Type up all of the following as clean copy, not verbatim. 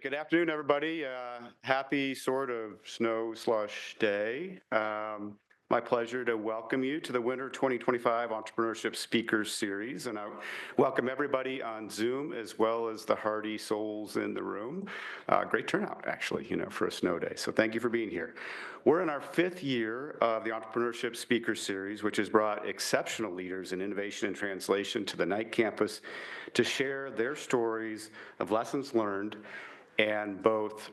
Good afternoon, everybody. Happy sort of snow slush day. My pleasure to welcome you to the Winter 2025 Entrepreneurship Speakers Series, and I welcome everybody on Zoom as well as the hardy souls in the room. Great turnout, actually, for a snow day. So thank you for being here. We're in our 5th year of the Entrepreneurship Speakers Series, which has brought exceptional leaders in innovation and translation to the Knight campus to share their stories of lessons learned and both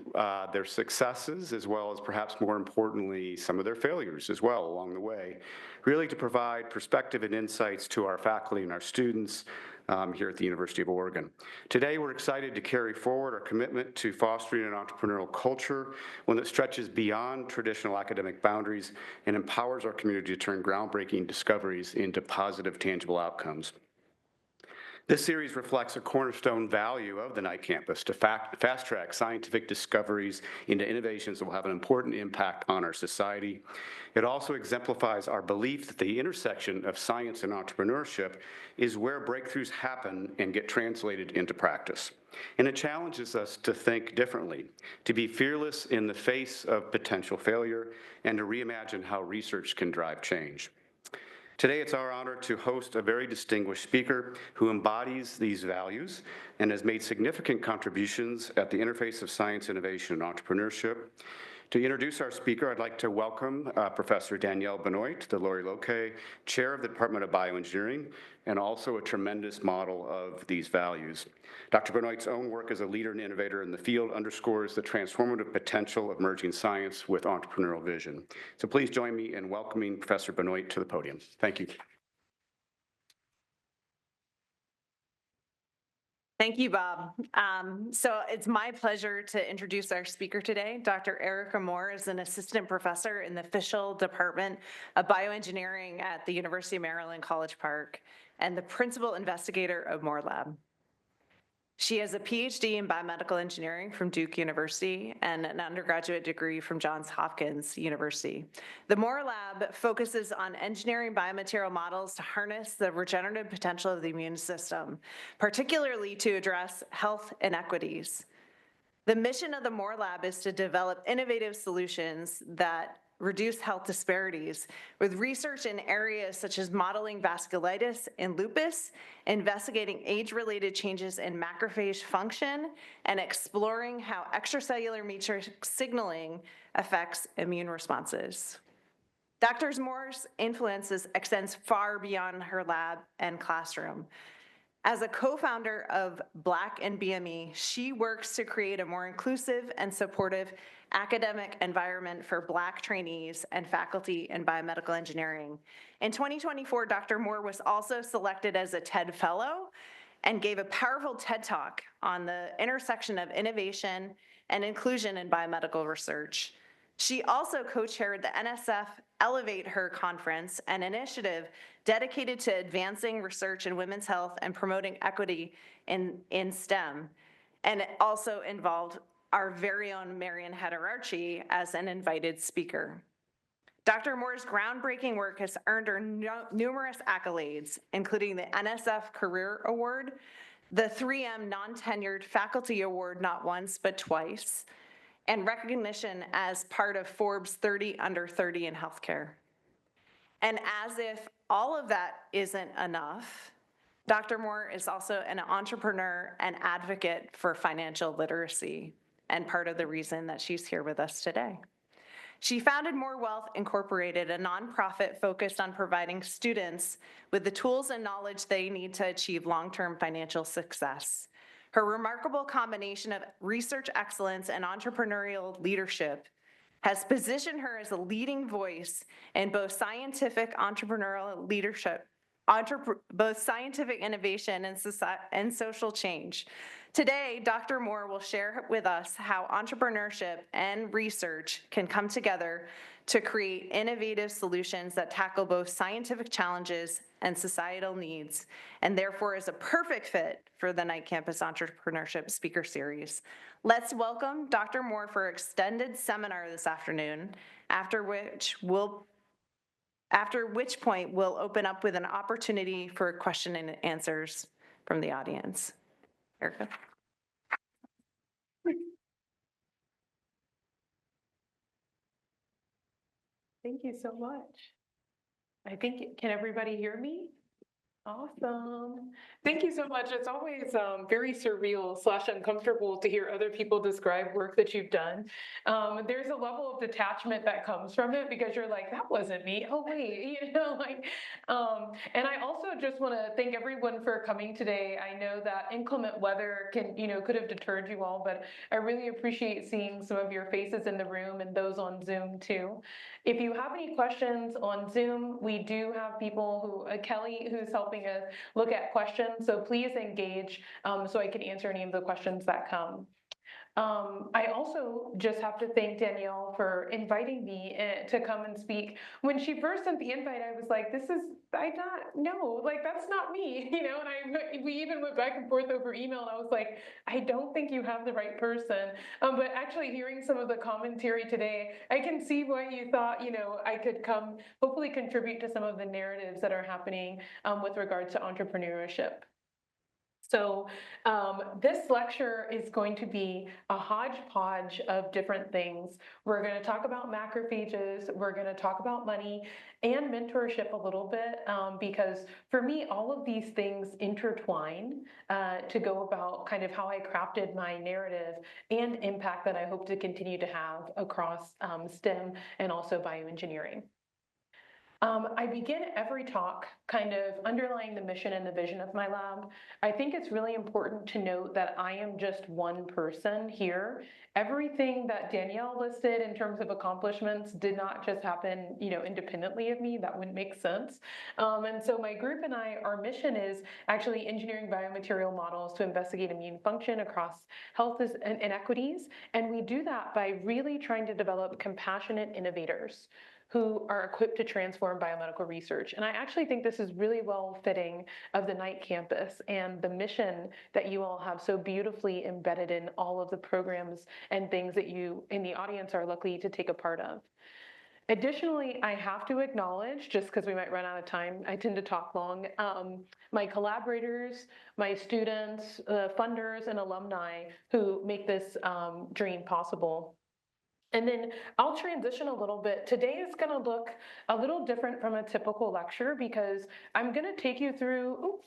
their successes as well as perhaps more importantly some of their failures as well along the way, really to provide perspective and insights to our faculty and our students here at the University of Oregon. Today we're excited to carry forward our commitment to fostering an entrepreneurial culture, one that stretches beyond traditional academic boundaries and empowers our community to turn groundbreaking discoveries into positive, tangible outcomes. This series reflects a cornerstone value of the Knight campus to fast-track scientific discoveries into innovations that will have an important impact on our society. It also exemplifies our belief that the intersection of science and entrepreneurship is where breakthroughs happen and get translated into practice. And it challenges us to think differently, to be fearless in the face of potential failure, and to reimagine how research can drive change. Today, it's our honor to host a very distinguished speaker who embodies these values and has made significant contributions at the interface of science, innovation, and entrepreneurship. To introduce our speaker, I'd like to welcome Professor Danielle Benoit, the Laurie Loque Chair of the Department of Bioengineering, and also a tremendous model of these values. Dr. Benoit's own work as a leader and innovator in the field underscores the transformative potential of merging science with entrepreneurial vision. So please join me in welcoming Professor Benoit to the podium. Thank you. Thank you, Bob. So it's my pleasure to introduce our speaker today. Dr. Erika Moore is an assistant professor in the Fischell Department of Bioengineering at the University of Maryland, College Park, and the principal investigator of Moore Lab. She has a PhD in biomedical engineering from Duke University and an undergraduate degree from Johns Hopkins University. The Moore Lab focuses on engineering biomaterial models to harness the regenerative potential of the immune system, particularly to address health inequities. The mission of the Moore Lab is to develop innovative solutions that reduce health disparities with research in areas such as modeling vasculitis and lupus, investigating age-related changes in macrophage function, and exploring how extracellular matrix signaling affects immune responses. Dr. Moore's influence extends far beyond her lab and classroom. As a co-founder of Black and BME, she works to create a more inclusive and supportive academic environment for Black trainees and faculty in biomedical engineering. In 2024, Dr. Moore was also selected as a TED Fellow and gave a powerful TED Talk on the intersection of innovation and inclusion in biomedical research. She also co-chaired the NSF Elevate Her conference, an initiative dedicated to advancing research in women's health and promoting equity in STEM. And it also involved our very own Marian Heterarchi as an invited speaker. Dr. Moore's groundbreaking work has earned her numerous accolades, including the NSF Career Award, the 3M Non-Tenured Faculty Award not once but twice, and recognition as part of Forbes 30 Under 30 in healthcare. And as if all of that isn't enough, Dr. Moore is also an entrepreneur and advocate for financial literacy, and part of the reason that she's here with us today. She founded Moore Wealth Incorporated, a nonprofit focused on providing students with the tools and knowledge they need to achieve long-term financial success. Her remarkable combination of research excellence and entrepreneurial leadership has positioned her as a leading voice in both scientific entrepreneurial leadership, both scientific innovation and social change. Today, Dr. Moore will share with us how entrepreneurship and research can come together to create innovative solutions that tackle both scientific challenges and societal needs, and therefore is a perfect fit for the Knight Campus Entrepreneurship Speaker Series. Let's welcome Dr. Moore for an extended seminar this afternoon, after which point we'll open up with an opportunity for question and answers from the audience. Erika. Thank you so much. I think, can everybody hear me? Awesome. Thank you so much. It's always very surreal / uncomfortable to hear other people describe work that you've done. There's a level of detachment that comes from it because you're like, that wasn't me. Oh, wait, and I also just want to thank everyone for coming today. I know that inclement weather could have deterred you all, but I really appreciate seeing some of your faces in the room and those on Zoom too. If you have any questions on Zoom, we do have people Kelly, who's helping us look at questions. So please engage so I can answer any of the questions that come. I also just have to thank Danielle for inviting me to come and speak. When she first sent the invite, I was like, that's not me, and we even went back and forth over email, and I was like, I don't think you have the right person. But actually hearing some of the commentary today, I can see why you thought, I could come, hopefully contribute to some of the narratives that are happening with regards to entrepreneurship. So this lecture is going to be a hodgepodge of different things. We're going to talk about macrophages, we're going to talk about money and mentorship a little bit, because for me, all of these things intertwine to go about kind of how I crafted my narrative and impact that I hope to continue to have across STEM and also bioengineering. I begin every talk kind of underlying the mission and the vision of my lab. I think it's really important to note that I am just one person here. Everything that Danielle listed in terms of accomplishments did not just happen, independently of me. That wouldn't make sense. And so my group and our mission is actually engineering biomaterial models to investigate immune function across health inequities. And we do that by really trying to develop compassionate innovators who are equipped to transform biomedical research. And I actually think this is really well fitting of the Knight campus and the mission that you all have so beautifully embedded in all of the programs and things that you in the audience are lucky to take a part of. Additionally, I have to acknowledge, just because we might run out of time, I tend to talk long, my collaborators, my students, funders, and alumni who make this dream possible. And then I'll transition a little bit. Today is going to look a little different from a typical lecture because I'm going to take you through,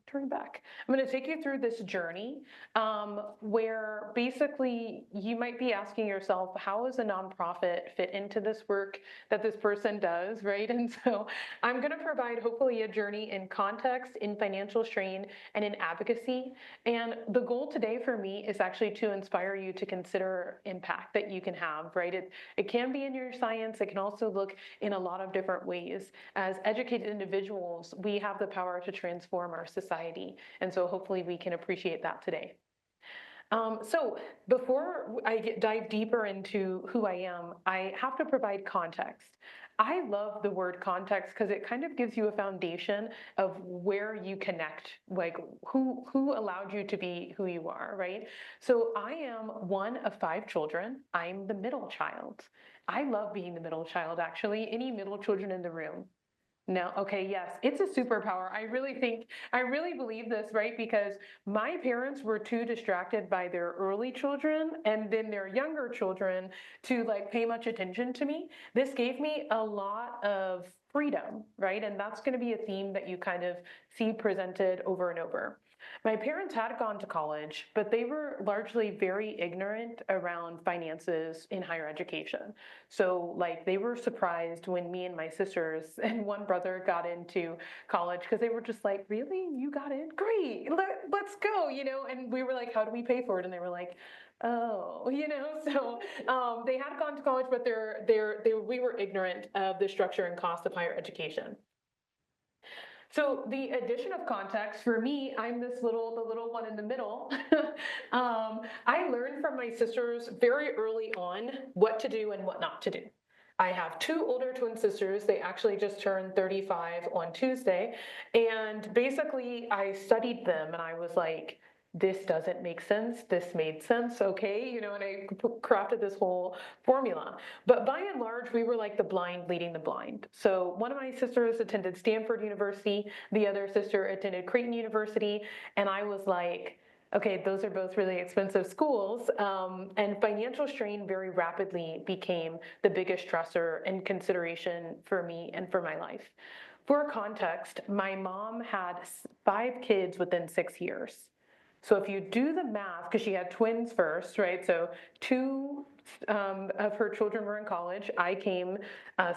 turn back. I'm going to take you through this journey where basically you might be asking yourself, how does a nonprofit fit into this work that this person does, right? And so I'm going to provide hopefully a journey in context, in financial strain, and in advocacy. And the goal today for me is actually to inspire you to consider impact that you can have, right? It can be in your science. It can also look in a lot of different ways. As educated individuals, we have the power to transform our society. And so hopefully we can appreciate that today. So before I dive deeper into who I am, I have to provide context. I love the word context because it kind of gives you a foundation of where you connect, like who allowed you to be who you are, right? So I am one of 5 children. I'm the middle child. I love being the middle child, actually. Any middle children in the room? No. Okay. Yes. It's a superpower. I really believe this, right? Because my parents were too distracted by their early children and then their younger children to pay much attention to me. This gave me a lot of freedom, right? And that's going to be a theme that you kind of see presented over and over. My parents had gone to college, but they were largely very ignorant around finances in higher education. So they were surprised when me and my sisters and one brother got into college because they were just like, really? You got in? Great. Let's go, and we were like, how do we pay for it? And they were like, oh, so they had gone to college, but we were ignorant of the structure and cost of higher education. So the addition of context for me, I'm the little one in the middle. I learned from my sisters very early on what to do and what not to do. I have 2 older twin sisters. They actually just turned 35 on Tuesday. And basically I studied them and I was like, this doesn't make sense. This made sense. Okay. And I crafted this whole formula. But by and large, we were like the blind leading the blind. So one of my sisters attended Stanford University. The other sister attended Creighton University. And I was like, okay, those are both really expensive schools. And financial strain very rapidly became the biggest stressor and consideration for me and for my life. For context, my mom had 5 kids within 6 years. So if you do the math, because she had twins first, right? So two of her children were in college. I came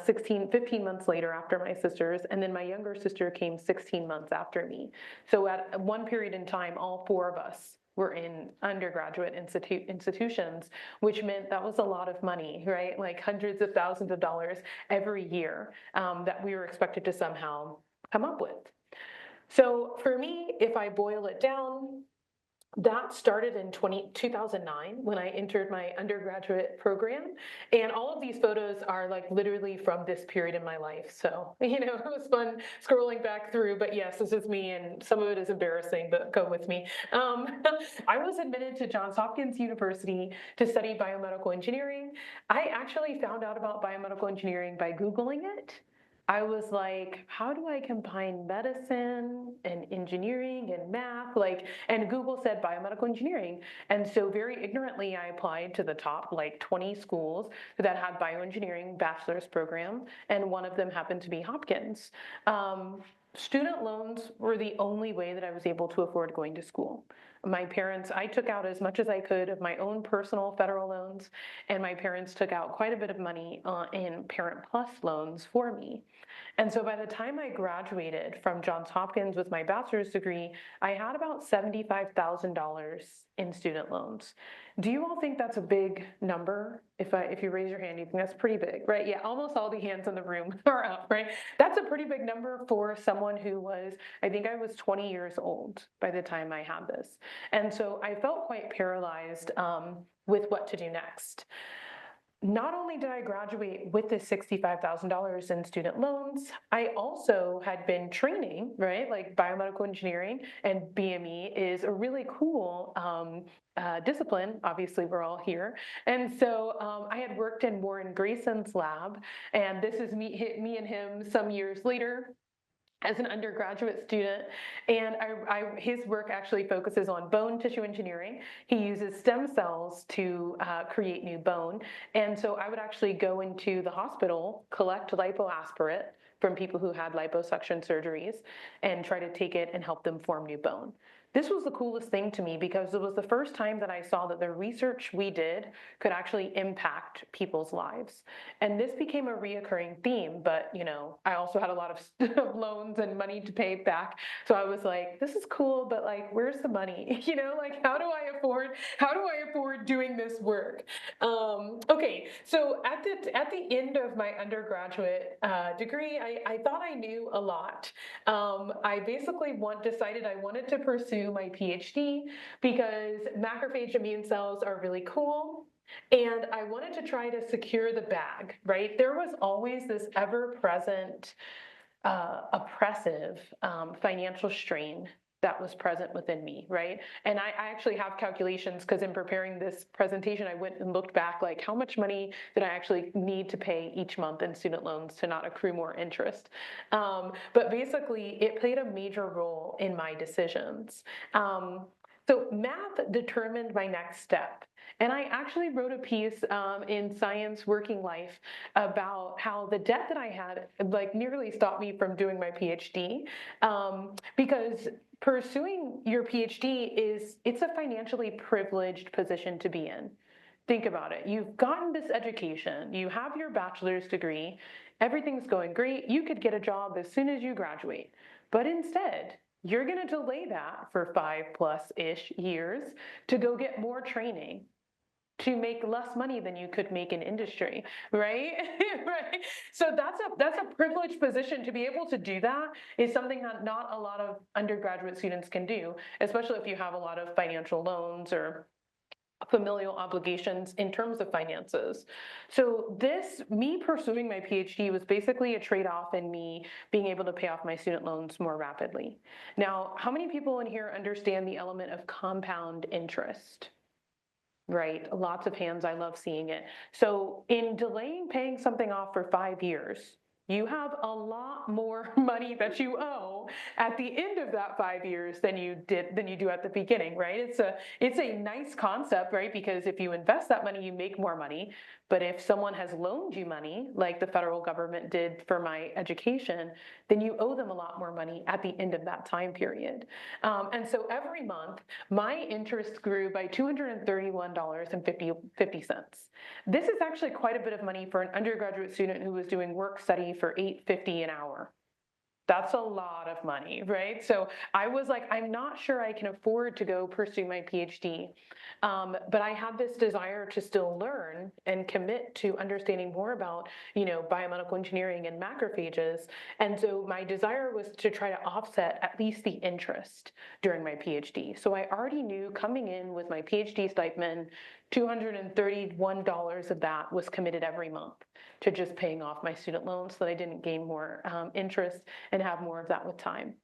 15 months later after my sisters, and then my younger sister came 16 months after me. So at one period in time, all 4 of us were in undergraduate institutions, which meant that was a lot of money, right? Like hundreds of thousands of dollars every year that we were expected to somehow come up with. So for me, if I boil it down, that started in 2009 when I entered my undergraduate program. And all of these photos are like literally from this period in my life. So, it was fun scrolling back through, but yes, this is me and some of it is embarrassing, but go with me. I was admitted to Johns Hopkins University to study biomedical engineering. I actually found out about biomedical engineering by Googling it. I was like, how do I combine medicine and engineering and math? And Google said biomedical engineering. And so very ignorantly, I applied to the top 20 schools that had bioengineering bachelor's program. And one of them happened to be Hopkins. Student loans were the only way that I was able to afford going to school. My parents, I took out as much as I could of my own personal federal loans, and my parents took out quite a bit of money in Parent Plus loans for me. And so by the time I graduated from Johns Hopkins with my bachelor's degree, I had about $75,000 in student loans. Do you all think that's a big number? If you raise your hand, you think that's pretty big, right? Yeah, almost all the hands in the room are up, right? That's a pretty big number for someone who was, I think I was 20 years old by the time I had this. And so I felt quite paralyzed with what to do next. Not only did I graduate with this $65,000 in student loans, I also had been training, right? Like biomedical engineering and BME is a really cool discipline. Obviously, we're all here. And so I had worked in Warren Grayson's lab, and this is hit me and him some years later as an undergraduate student, and his work actually focuses on bone tissue engineering. He uses stem cells to create new bone, and so I would actually go into the hospital, collect lipoaspirate from people who had liposuction surgeries, and try to take it and help them form new bone. This was the coolest thing to me because it was the first time that I saw that the research we did could actually impact people's lives. And this became a reoccurring theme, but I also had a lot of loans and money to pay back. So I was like, this is cool, but where's the money? How do I afford doing this work? Okay, so at the end of my undergraduate degree, I thought I knew a lot. I basically decided I wanted to pursue my PhD because macrophage immune cells are really cool. And I wanted to try to secure the bag, right? There was always this ever-present, oppressive financial strain that was present within me, right? And I actually have calculations because in preparing this presentation, I went and looked back, how much money did I actually need to pay each month in student loans to not accrue more interest? But basically, it played a major role in my decisions. So math determined my next step. And I actually wrote a piece in Science Working Life about how the debt that I had nearly stopped me from doing my PhD because pursuing your PhD it's a financially privileged position to be in. Think about it. You've gotten this education, you have your bachelor's degree, everything's going great. You could get a job as soon as you graduate. But instead, you're going to delay that for 5+ years to go get more training to make less money than you could make in industry, right? Right. So that's a privileged position. To be able to do that is something that not a lot of undergraduate students can do, especially if you have a lot of financial loans or familial obligations in terms of finances. So me pursuing my PhD was basically a trade-off in me being able to pay off my student loans more rapidly. Now, how many people in here understand the element of compound interest? Right, lots of hands, I love seeing it. So in delaying paying something off for 5 years, you have a lot more money that you owe at the end of that 5 years than you do at the beginning, right? It's a nice concept, right? Because if you invest that money, you make more money. But if someone has loaned you money, like the federal government did for my education, then you owe them a lot more money at the end of that time period. And so every month, my interest grew by $231.50. This is actually quite a bit of money for an undergraduate student who was doing work study for $8.50 an hour. That's a lot of money, right? So I was like, I'm not sure I can afford to go pursue my PhD. But I had this desire to still learn and commit to understanding more about, biomedical engineering and macrophages. And so my desire was to try to offset at least the interest during my PhD. So I already knew coming in with my PhD stipend, $231 of that was committed every month to just paying off my student loans so that I didn't gain more interest and have more of that with time.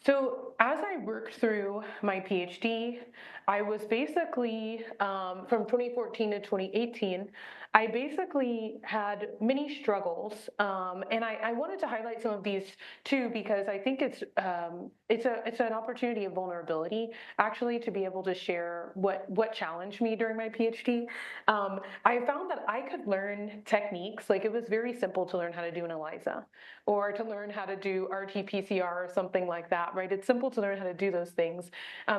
So as I worked through my PhD, I was basically, from 2014 to 2018, I basically had many struggles, and I wanted to highlight some of these too because I think it's an opportunity of vulnerability actually to be able to share what challenged me during my PhD. I found that I could learn techniques, like it was very simple to learn how to do an ELISA or to learn how to do RT-PCR or something like that, right? It's simple to learn how to do those things.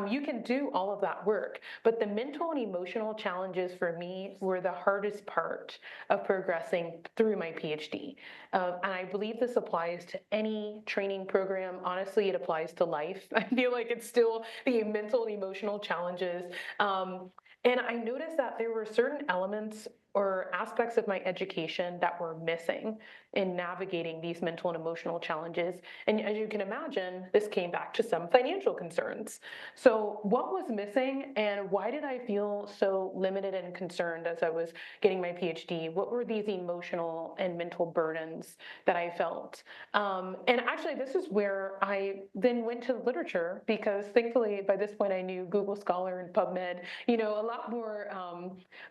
You can do all of that work, but the mental and emotional challenges for me were the hardest part of progressing through my PhD. And I believe this applies to any training program. Honestly, it applies to life. I feel like it's still the mental and emotional challenges. And I noticed that there were certain elements or aspects of my education that were missing in navigating these mental and emotional challenges. And as you can imagine, this came back to some financial concerns. So what was missing and why did I feel so limited and concerned as I was getting my PhD? What were these emotional and mental burdens that I felt? And actually, this is where I then went to literature because thankfully by this point I knew Google Scholar and PubMed, a lot more,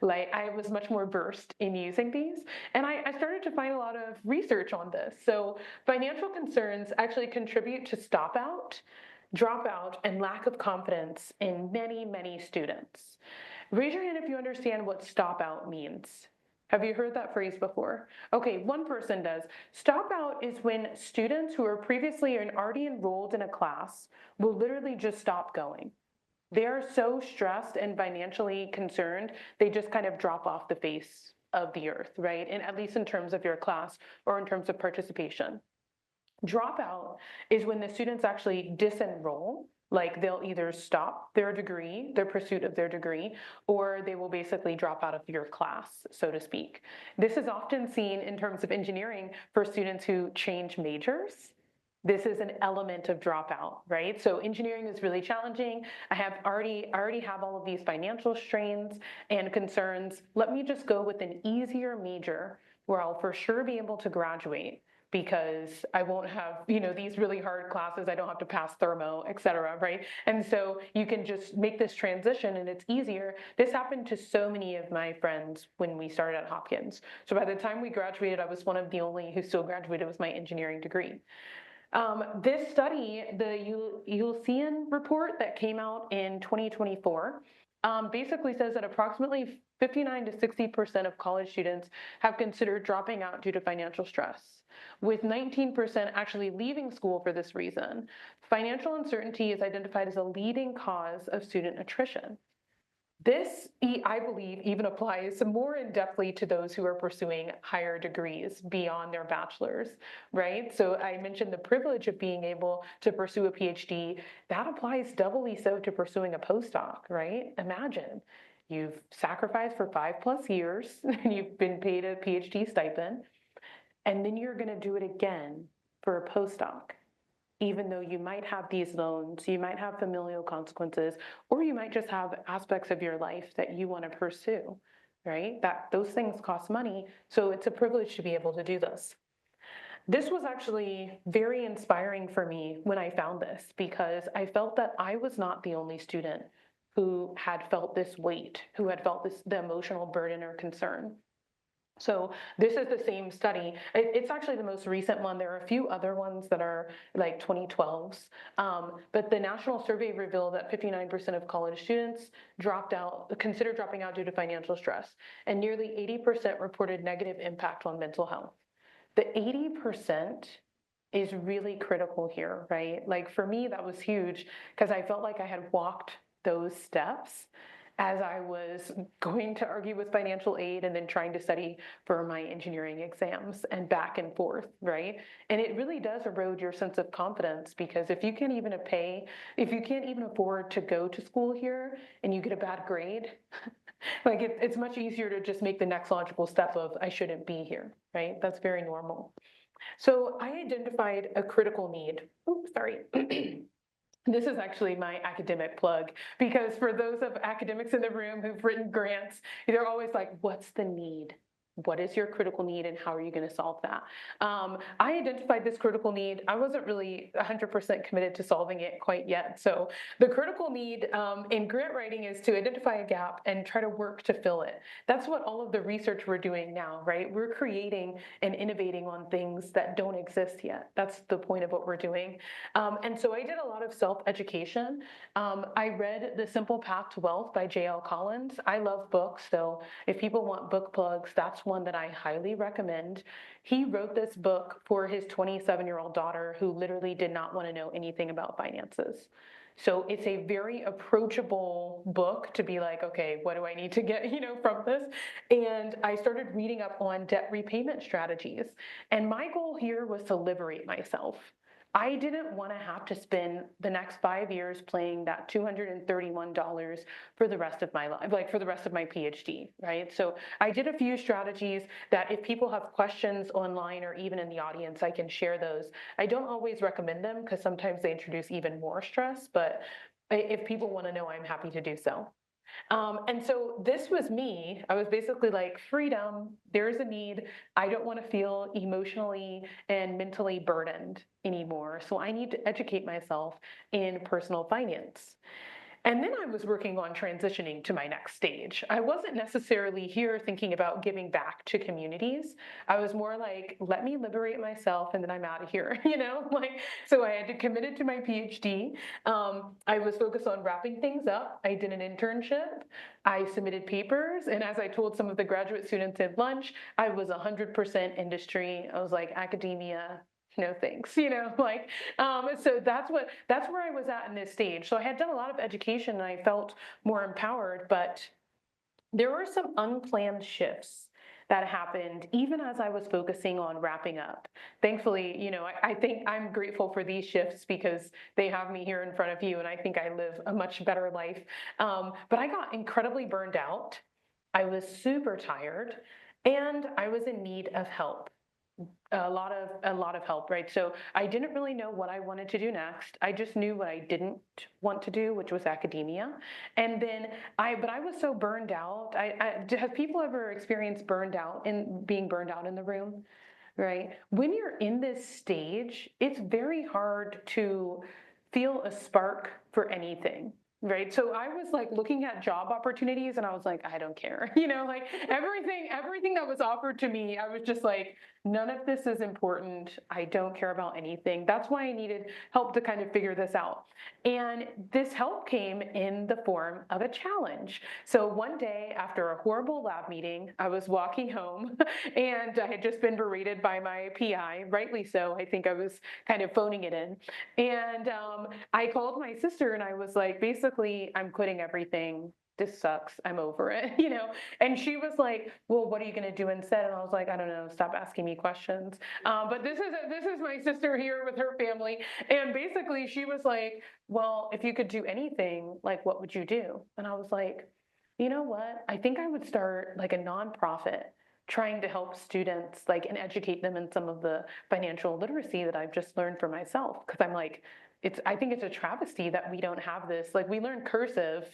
like I was much more versed in using these. And I started to find a lot of research on this. So financial concerns actually contribute to dropout, and lack of confidence in many, many students. Raise your hand if you understand what stop out means. Have you heard that phrase before? Okay, one person does. Stop out is when students who are previously already enrolled in a class will literally just stop going. They are so stressed and financially concerned, they just kind of drop off the face of the earth, right? And at least in terms of your class or in terms of participation. Dropout is when the students actually disenroll, like they'll either stop their pursuit of their degree, or they will basically drop out of your class, so to speak. This is often seen in terms of engineering for students who change majors. This is an element of dropout, right? So engineering is really challenging. I already have all of these financial strains and concerns. Let me just go with an easier major where I'll for sure be able to graduate because I won't have, these really hard classes. I don't have to pass thermo, et cetera, right? And so you can just make this transition and it's easier. This happened to so many of my friends when we started at Hopkins. So by the time we graduated, I was one of the only who still graduated with my engineering degree. This study, the Ulcean report that came out in 2024, basically says that approximately 59 to 60% of college students have considered dropping out due to financial stress, with 19% actually leaving school for this reason. Financial uncertainty is identified as a leading cause of student attrition. This, I believe, even applies more in-depthly to those who are pursuing higher degrees beyond their bachelor's, right? So I mentioned the privilege of being able to pursue a PhD. That applies doubly so to pursuing a postdoc, right? Imagine you've sacrificed for 5+ years and you've been paid a PhD stipend, and then you're going to do it again for a postdoc. Even though you might have these loans, you might have familial consequences, or you might just have aspects of your life that you want to pursue, right? Those things cost money, so it's a privilege to be able to do this. This was actually very inspiring for me when I found this because I felt that I was not the only student who had felt this weight, who had felt the emotional burden or concern. So this is the same study. It's actually the most recent one. There are a few other ones that are like 2012s. But the national survey revealed that 59% of college students considered dropping out due to financial stress, and nearly 80% reported negative impact on mental health. The 80% is really critical here, right? Like for me, that was huge because I felt like I had walked those steps as I was going to argue with financial aid and then trying to study for my engineering exams and back and forth, right? And it really does erode your sense of confidence because if you can't even afford to go to school here and you get a bad grade, like it's much easier to just make the next logical step of I shouldn't be here, right? That's very normal. So I identified a critical need. Oops, sorry. This is actually my academic plug because for those of academics in the room who've written grants, they're always like, what's the need? What is your critical need and how are you going to solve that? I identified this critical need. I wasn't really 100% committed to solving it quite yet. So the critical need in grant writing is to identify a gap and try to work to fill it. That's what all of the research we're doing now, right? We're creating and innovating on things that don't exist yet. That's the point of what we're doing. And so I did a lot of self-education. I read The Simple Path to Wealth by J.L. Collins. I love books, so if people want book plugs, that's one that I highly recommend. He wrote this book for his 27-year-old daughter who literally did not want to know anything about finances. So it's a very approachable book to be like, okay, what do I need to get, from this? And I started reading up on debt repayment strategies. And my goal here was to liberate myself. I didn't want to have to spend the next 5 years paying that $231 for the rest of my life, like for the rest of my PhD, right? So I did a few strategies that if people have questions online or even in the audience, I can share those. I don't always recommend them because sometimes they introduce even more stress, but if people want to know, I'm happy to do so. And so this was me. I was basically like, freedom, there's a need. I don't want to feel emotionally and mentally burdened anymore. So I need to educate myself in personal finance. And then I was working on transitioning to my next stage. I wasn't necessarily here thinking about giving back to communities. I was more like, let me liberate myself and then I'm out of here, so I had committed to my PhD. I was focused on wrapping things up. I did an internship. I submitted papers. And as I told some of the graduate students at lunch, I was 100% industry. I was like, academia, no thanks, so that's where I was at in this stage. So I had done a lot of education and I felt more empowered, but there were some unplanned shifts that happened even as I was focusing on wrapping up. Thankfully, I think I'm grateful for these shifts because they have me here in front of you and I think I live a much better life. But I got incredibly burned out. I was super tired and I was in need of help. A lot of help, right? So I didn't really know what I wanted to do next. I just knew what I didn't want to do, which was academia. And then but I was so burned out. Have people ever experienced being burned out in the room? Right? When you're in this stage, it's very hard to feel a spark for anything. Right. So I was like looking at job opportunities and I was like, I don't care. Like everything that was offered to me, I was just like, none of this is important. I don't care about anything. That's why I needed help to kind of figure this out. And this help came in the form of a challenge. So one day after a horrible lab meeting, I was walking home and I had just been berated by my PI, rightly so. I think I was kind of phoning it in. And I called my sister and I was like, basically, I'm quitting everything. This sucks. I'm over it, And she was like, well, what are you going to do instead? And I was like, I don't know. Stop asking me questions. But this is my sister here with her family. And basically she was like, well, if you could do anything, like, what would you do? And I was like, you know what? I think I would start like a nonprofit trying to help students and educate them in some of the financial literacy that I've just learned for myself. Cause I'm like, I think it's a travesty that we don't have this. Like we learn cursive,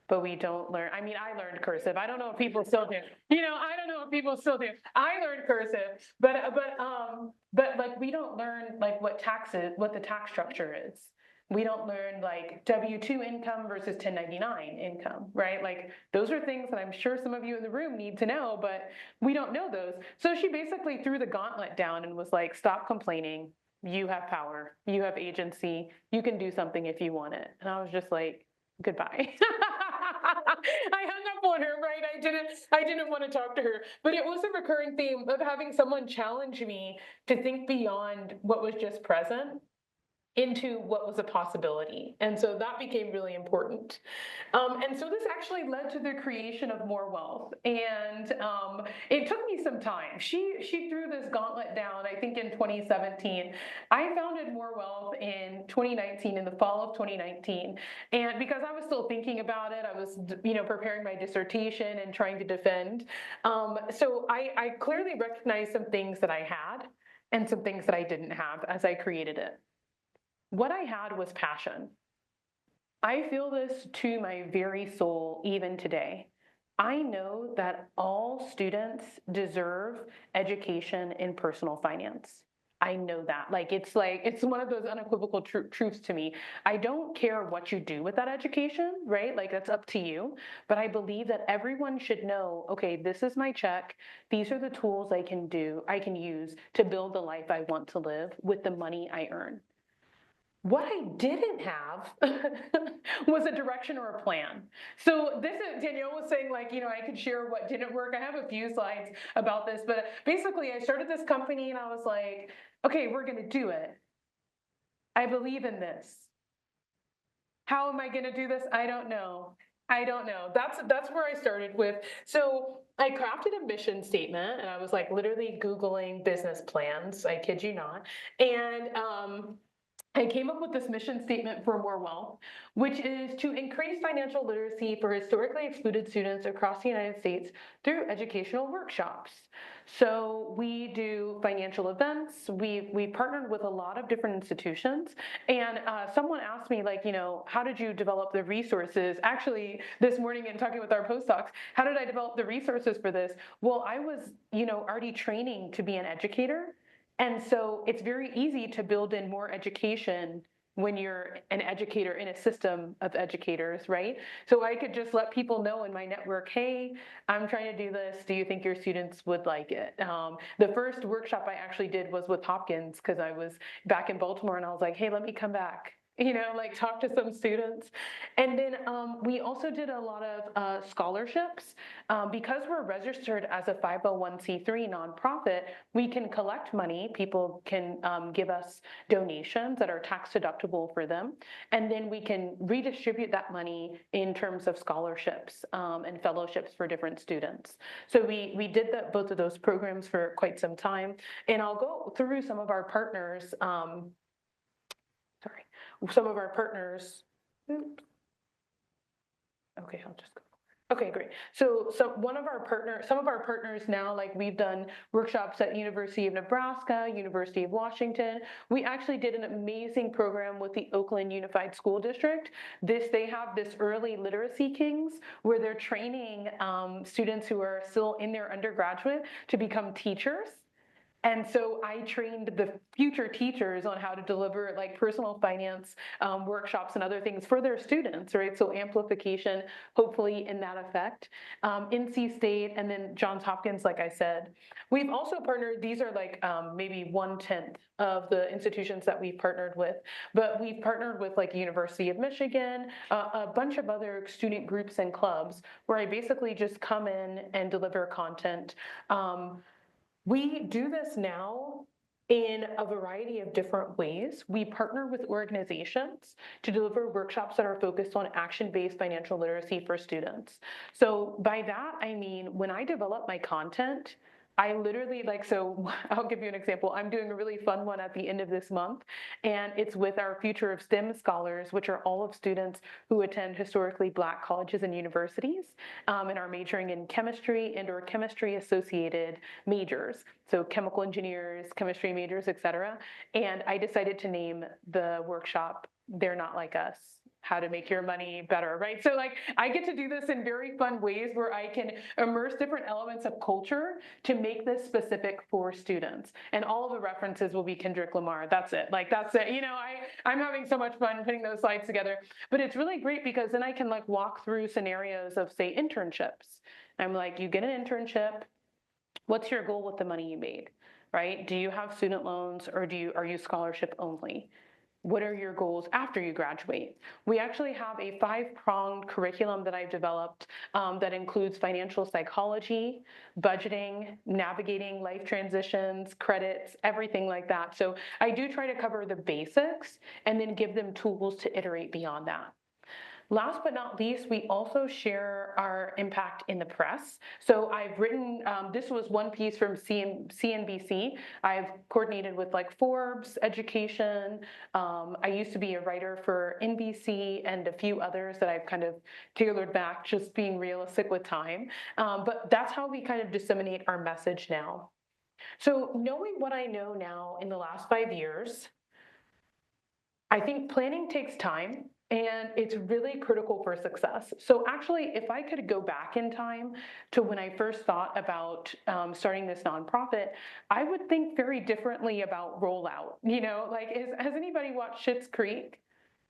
but we don't learn. I mean, I learned cursive. I don't know if people still do. I don't know if people still do. I learned cursive, but like we don't learn like what the tax structure is. We don't learn like W-2 income versus 1099 income, right? Like those are things that I'm sure some of you in the room need to know, but we don't know those. So she basically threw the gauntlet down and was like, stop complaining. You have power. You have agency. You can do something if you want it. And I was just like, goodbye. I hung up on her, right? I didn't want to talk to her, but it was a recurring theme of having someone challenge me to think beyond what was just present into what was a possibility. And so that became really important. And so this actually led to the creation of More Wealth. And it took me some time. She threw this gauntlet down, I think in 2017. I founded More Wealth in 2019, in the fall of 2019. And because I was still thinking about it, I was, preparing my dissertation and trying to defend. So I clearly recognized some things that I had and some things that I didn't have as I created it. What I had was passion. I feel this to my very soul even today. I know that all students deserve education in personal finance. I know that. It's one of those unequivocal truths to me. I don't care what you do with that education, right? Like that's up to you. But I believe that everyone should know, okay, this is my check. These are the tools I can use to build the life I want to live with the money I earn. What I didn't have was a direction or a plan. So this is, Danielle was saying I could share what didn't work. I have a few slides about this, but basically I started this company and I was like, okay, we're gonna do it. I believe in this. How am I gonna do this? I don't know. That's where I started with. So I crafted a mission statement and I was like literally Googling business plans. I kid you not. And I came up with this mission statement for More Wealth, which is to increase financial literacy for historically excluded students across the United States through educational workshops. So we do financial events. We partnered with a lot of different institutions. And someone asked me, how did you develop the resources? Actually, this morning in talking with our postdocs, how did I develop the resources for this? Well, I was, already training to be an educator. And so it's very easy to build in more education when you're an educator in a system of educators, right? So I could just let people know in my network, hey, I'm trying to do this. Do you think your students would like it? The first workshop I actually did was with Hopkins because I was back in Baltimore and I was like, hey, let me come back. Talk to some students. And then we also did a lot of scholarships. Because we're registered as a 501c3 nonprofit, we can collect money. People can give us donations that are tax deductible for them. And then we can redistribute that money in terms of scholarships and fellowships for different students. So we did both of those programs for quite some time. And I'll go through some of our partners. Some of our partners, oops. Okay, I'll just go. Okay, great. So some of our partners now, we've done workshops at University of Nebraska, University of Washington. We actually did an amazing program with the Oakland Unified School District. They have this early literacy kings where they're training students who are still in their undergraduate to become teachers. And so I trained the future teachers on how to deliver personal finance workshops and other things for their students, right? So amplification, hopefully in that effect. NC State and then Johns Hopkins, like I said. We've also partnered, these are maybe 1/10 of the institutions that we've partnered with, but we've partnered with University of Michigan, a bunch of other student groups and clubs where I basically just come in and deliver content. We do this now in a variety of different ways. We partner with organizations to deliver workshops that are focused on action-based financial literacy for students. So by that, I mean, when I develop my content, I literally so I'll give you an example. I'm doing a really fun one at the end of this month, and it's with our Future of STEM scholars, which are all of students who attend historically Black colleges and universities and are majoring in chemistry and or chemistry associated majors. So chemical engineers, chemistry majors, et cetera. And I decided to name the workshop, They're Not Like Us. how to make your money better, right? So like I get to do this in very fun ways where I can immerse different elements of culture to make this specific for students. And all of the references will be Kendrick Lamar. That's it. Like that's it. I'm having so much fun putting those slides together. But it's really great because then I can like walk through scenarios of, say, internships. I'm like, you get an internship. What's your goal with the money you made, right? Do you have student loans or are you scholarship only? What are your goals after you graduate? We actually have a 5-pronged curriculum that I've developed that includes financial psychology, budgeting, navigating life transitions, credits, everything like that. So I do try to cover the basics and then give them tools to iterate beyond that. Last but not least, we also share our impact in the press. So I've written, this was one piece from CNBC. I've coordinated with like Forbes, Education. I used to be a writer for NBC and a few others that I've kind of tailored back, just being realistic with time. But that's how we kind of disseminate our message now. So knowing what I know now in the last 5 years, I think planning takes time and it's really critical for success. So actually, if I could go back in time to when I first thought about starting this nonprofit, I would think very differently about rollout. Like has anybody watched Schitt's Creek?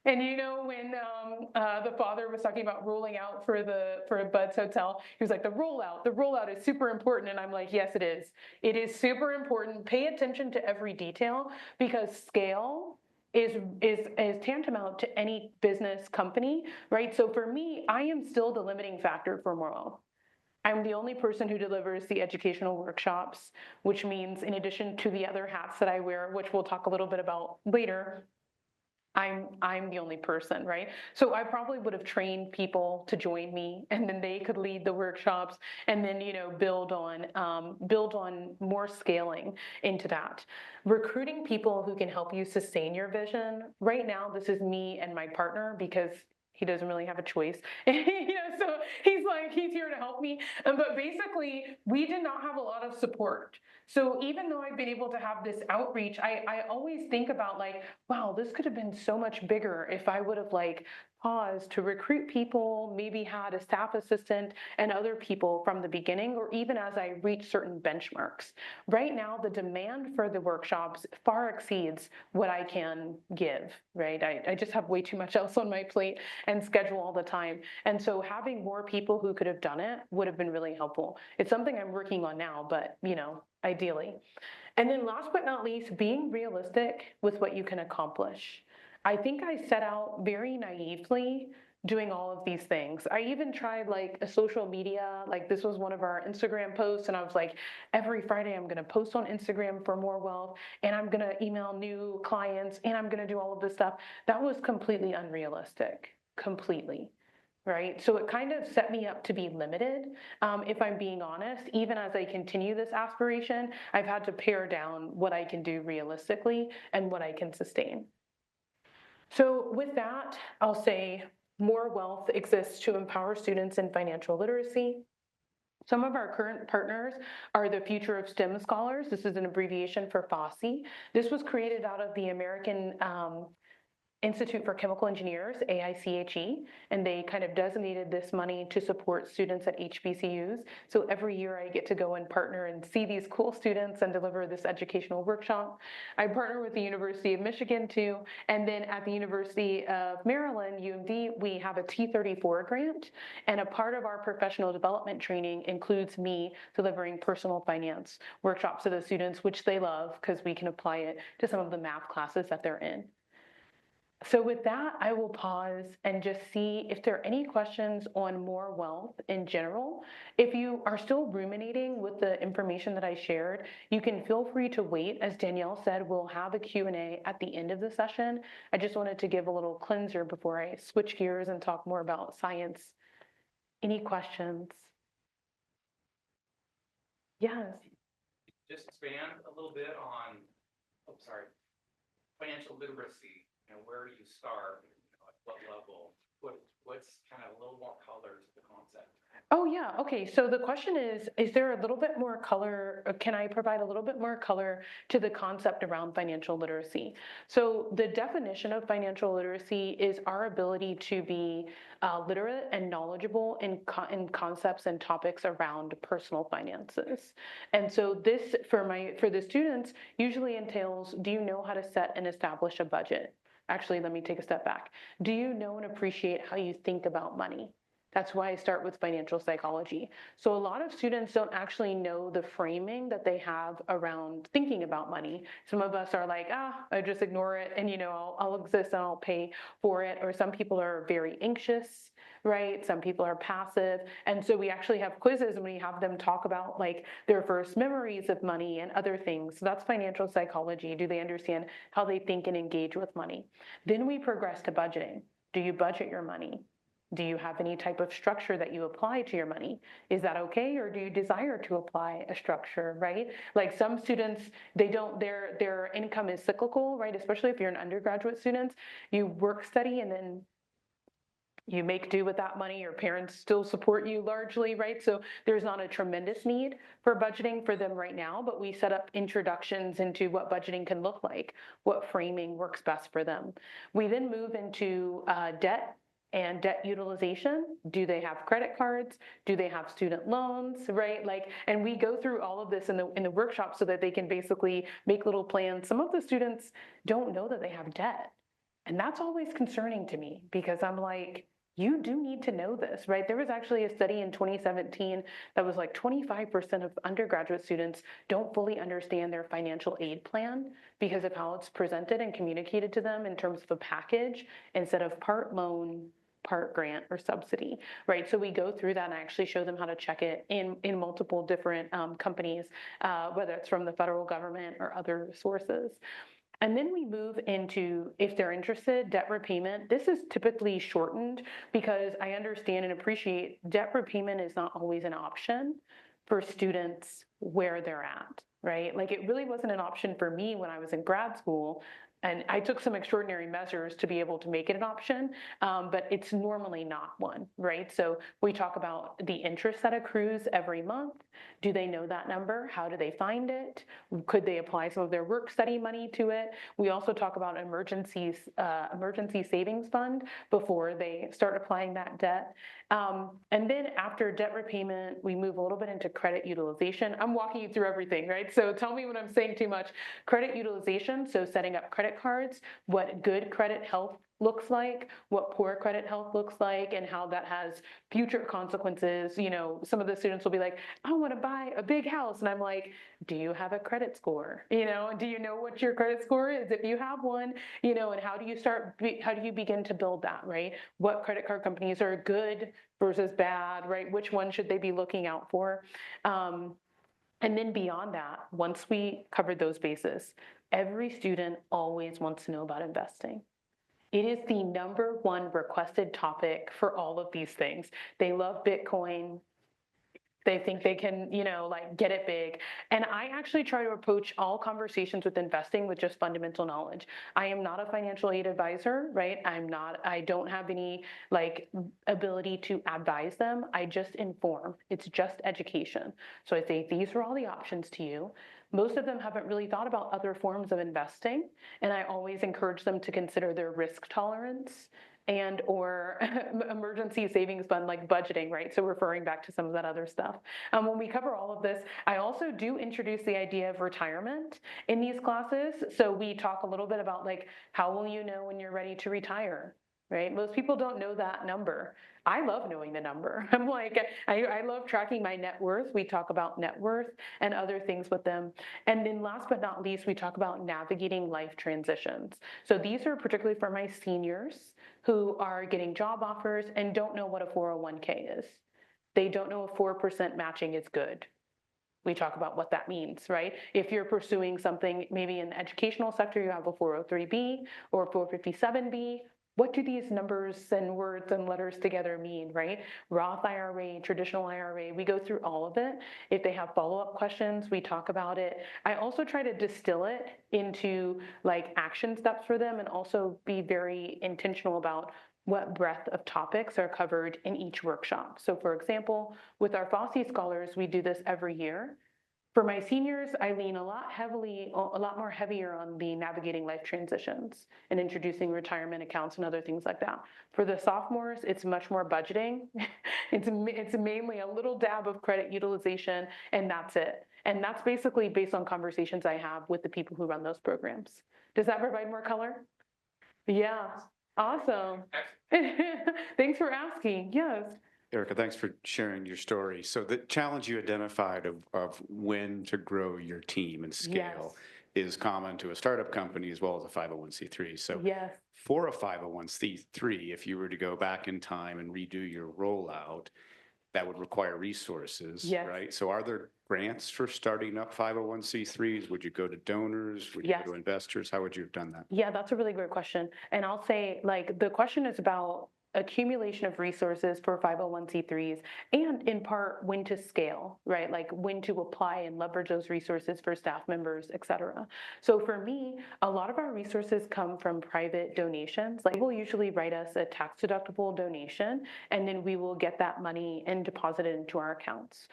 And when the father was talking about rolling out for Bud's Hotel, he was like, the rollout is super important. And I'm like, yes, it is. It is super important. Pay attention to every detail because scale is tantamount to any business company, right? So for me, I am still the limiting factor for Morwell. I'm the only person who delivers the educational workshops, which means in addition to the other hats that I wear, which we'll talk a little bit about later, I'm the only person, right? So I probably would have trained people to join me, and then they could lead the workshops, and then build on more scaling into that. Recruiting people who can help you sustain your vision. Right now, this is me and my partner because he doesn't really have a choice. So he's here to help me. But basically, we did not have a lot of support. So even though I've been able to have this outreach, I always think about like, wow, this could have been so much bigger if I would have like paused to recruit people, maybe had a staff assistant and other people from the beginning, or even as I reach certain benchmarks. Right now, the demand for the workshops far exceeds what I can give, right? I just have way too much else on my plate and schedule all the time. And so having more people who could have done it would have been really helpful. It's something I'm working on now, but ideally. And then last but not least, being realistic with what you can accomplish. I think I set out very naively doing all of these things. I even tried like a social media, like this was one of our Instagram posts, and I was like, every Friday I'm gonna post on Instagram for more wealth, and I'm gonna email new clients, and I'm gonna do all of this stuff. That was completely unrealistic, completely. Right. So it kind of set me up to be limited. If I'm being honest, even as I continue this aspiration, I've had to pare down what I can do realistically and what I can sustain. So with that, I'll say more wealth exists to empower students in financial literacy. Some of our current partners are the Future of STEM Scholars. This is an abbreviation for FOSSE. This was created out of the American Institute for Chemical Engineers, AICHE, and they kind of designated this money to support students at HBCUs. So every year I get to go and partner and see these cool students and deliver this educational workshop. I partner with the University of Michigan too, and then at the University of Maryland, UMD, we have a T34 grant, and a part of our professional development training includes me delivering personal finance workshops to the students, which they love because we can apply it to some of the math classes that they're in. So with that, I will pause and just see if there are any questions on more wealth in general. If you are still ruminating with the information that I shared, you can feel free to wait. As Danielle said, we'll have a Q&A at the end of the session. I just wanted to give a little cleanser before I switch gears and talk more about science. Any questions? Yes. Just expand a little bit on, financial literacy. Where do you start? At what level? what's kind of a little more color to the concept? Oh, yeah. Okay. So the question is there a little bit more color? Can I provide a little bit more color to the concept around financial literacy? So the definition of financial literacy is our ability to be literate and knowledgeable in concepts and topics around personal finances. And so this, for the students, usually entails, do you know how to set and establish a budget? Actually, let me take a step back. Do you know and appreciate how you think about money? That's why I start with financial psychology. So a lot of students don't actually know the framing that they have around thinking about money. Some of us are like, I just ignore it and, I'll exist and I'll pay for it. Or some people are very anxious, right? Some people are passive. And so we actually have quizzes and we have them talk about like their first memories of money and other things. So that's financial psychology. Do they understand how they think and engage with money? Then we progress to budgeting. Do you budget your money? Do you have any type of structure that you apply to your money? Is that okay? Or do you desire to apply a structure, right? Like some students, they don't, their income is cyclical, right? Especially if you're an undergraduate student, you work, study, and then you make do with that money. Your parents still support you largely, right? So there's not a tremendous need for budgeting for them right now, but we set up introductions into what budgeting can look like, what framing works best for them. We then move into debt and debt utilization. Do they have credit cards? Do they have student loans, right? Like, and we go through all of this in the workshop so that they can basically make little plans. Some of the students don't know that they have debt. And that's always concerning to me because I'm like, you do need to know this, right? There was actually a study in 2017 that was like 25% of undergraduate students don't fully understand their financial aid plan because of how it's presented and communicated to them in terms of a package instead of part loan, part grant or subsidy, right? So we go through that and I actually show them how to check it in multiple different companies, whether it's from the federal government or other sources. And then we move into, if they're interested, debt repayment. This is typically shortened because I understand and appreciate debt repayment is not always an option for students where they're at, right? Like it really wasn't an option for me when I was in grad school. And I took some extraordinary measures to be able to make it an option, but it's normally not one, right? So we talk about the interest that accrues every month. Do they know that number? How do they find it? Could they apply some of their work study money to it? We also talk about emergency savings fund before they start applying that debt. And then after debt repayment, we move a little bit into credit utilization. I'm walking you through everything, right? So tell me when I'm saying too much. Credit utilization, so setting up credit cards, what good credit health looks like, what poor credit health looks like, and how that has future consequences. Some of the students will be like, I want to buy a big house. And I'm like, do you have a credit score? Do you know what your credit score is if you have one? And how do you begin to build that, right? What credit card companies are good versus bad, right? Which one should they be looking out for? And then beyond that, once we covered those bases, every student always wants to know about investing. It is the number one requested topic for all of these things. They love Bitcoin. They think they can, get it big. And I actually try to approach all conversations with investing with just fundamental knowledge. I am not a financial aid advisor, right? I don't have any ability to advise them. I just inform. It's just education. So I say, these are all the options to you. Most of them haven't really thought about other forms of investing. And I always encourage them to consider their risk tolerance and or emergency savings fund like budgeting, right? So referring back to some of that other stuff. When we cover all of this, I also do introduce the idea of retirement in these classes. So we talk a little bit about how will you know when you're ready to retire, right? Most people don't know that number. I love knowing the number. I'm like, I love tracking my net worth. We talk about net worth and other things with them. And then last but not least, we talk about navigating life transitions. So these are particularly for my seniors who are getting job offers and don't know what a 401k is. They don't know if 4% matching is good. We talk about what that means, right? If you're pursuing something maybe in the educational sector, you have a 403B or 457B. What do these numbers and words and letters together mean, right? Roth IRA, traditional IRA, we go through all of it. If they have follow-up questions, we talk about it. I also try to distill it into action steps for them and also be very intentional about what breadth of topics are covered in each workshop. So for example, with our FOSSI scholars, we do this every year. For my seniors, I lean a lot more heavier on the navigating life transitions and introducing retirement accounts and other things like that. For the sophomores, it's much more budgeting. It's mainly a little dab of credit utilization, and that's it. And that's basically based on conversations I have with the people who run those programs. Does that provide more color? Yeah, awesome. Thanks for asking. Yes. Erika, thanks for sharing your story. So the challenge you identified of when to grow your team and scale is common to a startup company as well as a 501c3. So Yes. for a 501c3, if you were to go back in time and redo your rollout, that would require resources, right? So are there grants for starting up 501c3s? Would you go to donors? Would you go to investors? How would you have done that? Yeah, that's a really great question. And I'll say, like, the question is about accumulation of resources for 501c3s and in part when to scale, right? Like when to apply and leverage those resources for staff members, et cetera. So for me, a lot of our resources come from private donations. Like we'll usually write us a tax deductible donation, and then we will get that money and deposit it into our accounts.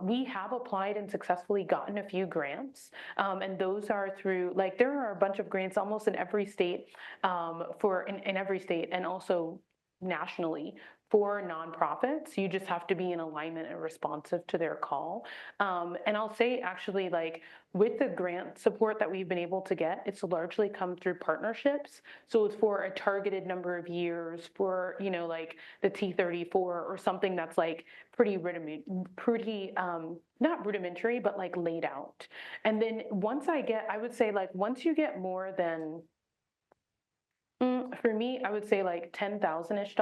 We have applied and successfully gotten a few grants, and those are through, like, there are a bunch of grants almost in every state, in every state, and also nationally for nonprofits. You just have to be in alignment and responsive to their call. And I'll say, actually, like with the grant support that we've been able to get, it's largely come through partnerships. So it's for a targeted number of years for, you know, like the T34 or something that's like pretty not rudimentary, but like laid out. And then I would say, like, once you get more than, for me, I would say like $10,000-ish,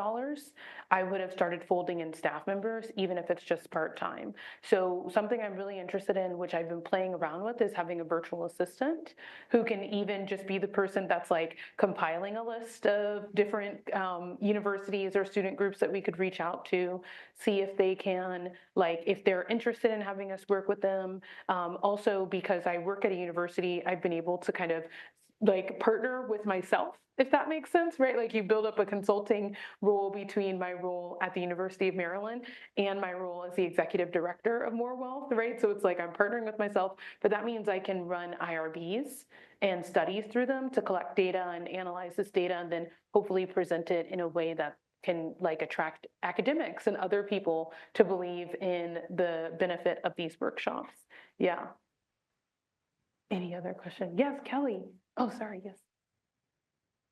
I would have started folding in staff members, even if it's just part-time. So something I'm really interested in, which I've been playing around with, is having a virtual assistant who can even just be the person that's like compiling a list of different universities or student groups that we could reach out to, see if they can, like, if they're interested in having us work with them. Also, because I work at a university, I've been able to kind of like partner with myself, if that makes sense, right? Like you build up a consulting role between my role at the University of Maryland and my role as the executive director of More Wealth, right? So it's like I'm partnering with myself, but that means I can run IRBs and studies through them to collect data and analyze this data and then hopefully present it in a way that can like attract academics and other people to believe in the benefit of these workshops. Yeah. Any other question? Yes, Kelly. Oh, sorry, yes.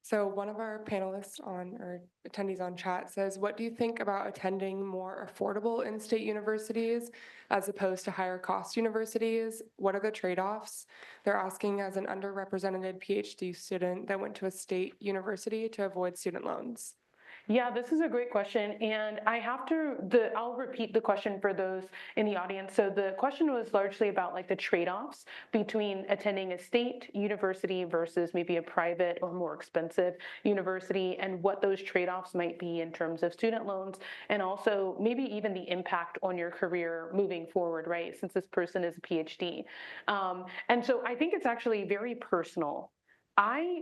So one of our panelists or attendees on chat says, what do you think about attending more affordable in-state universities as opposed to higher cost universities? What are the trade-offs? They're asking as an underrepresented PhD student that went to a state university to avoid student loans. Yeah, this is a great question. And I'll repeat the question for those in the audience. So the question was largely about like the trade-offs between attending a state university versus maybe a private or more expensive university and what those trade-offs might be in terms of student loans and also maybe even the impact on your career moving forward, right? Since this person is a PhD. And so I think it's actually very personal. I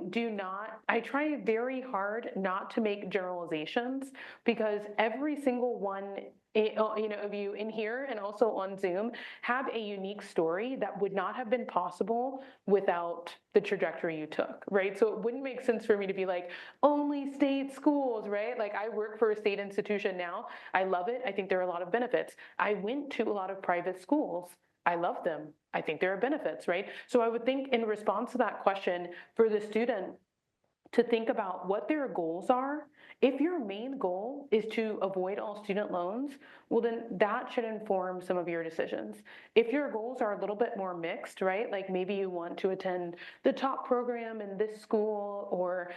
try very hard not to make generalizations because every single one of you in here and also on Zoom have a unique story that would not have been possible without the trajectory you took, right? So it wouldn't make sense for me to be like, only state schools, right? Like I work for a state institution now. I love it. I think there are a lot of benefits. I went to a lot of private schools. I love them. I think there are benefits, right? So I would think in response to that question for the student to think about what their goals are. If your main goal is to avoid all student loans, well, then that should inform some of your decisions. If your goals are a little bit more mixed, right? Like maybe you want to attend the top program in this school or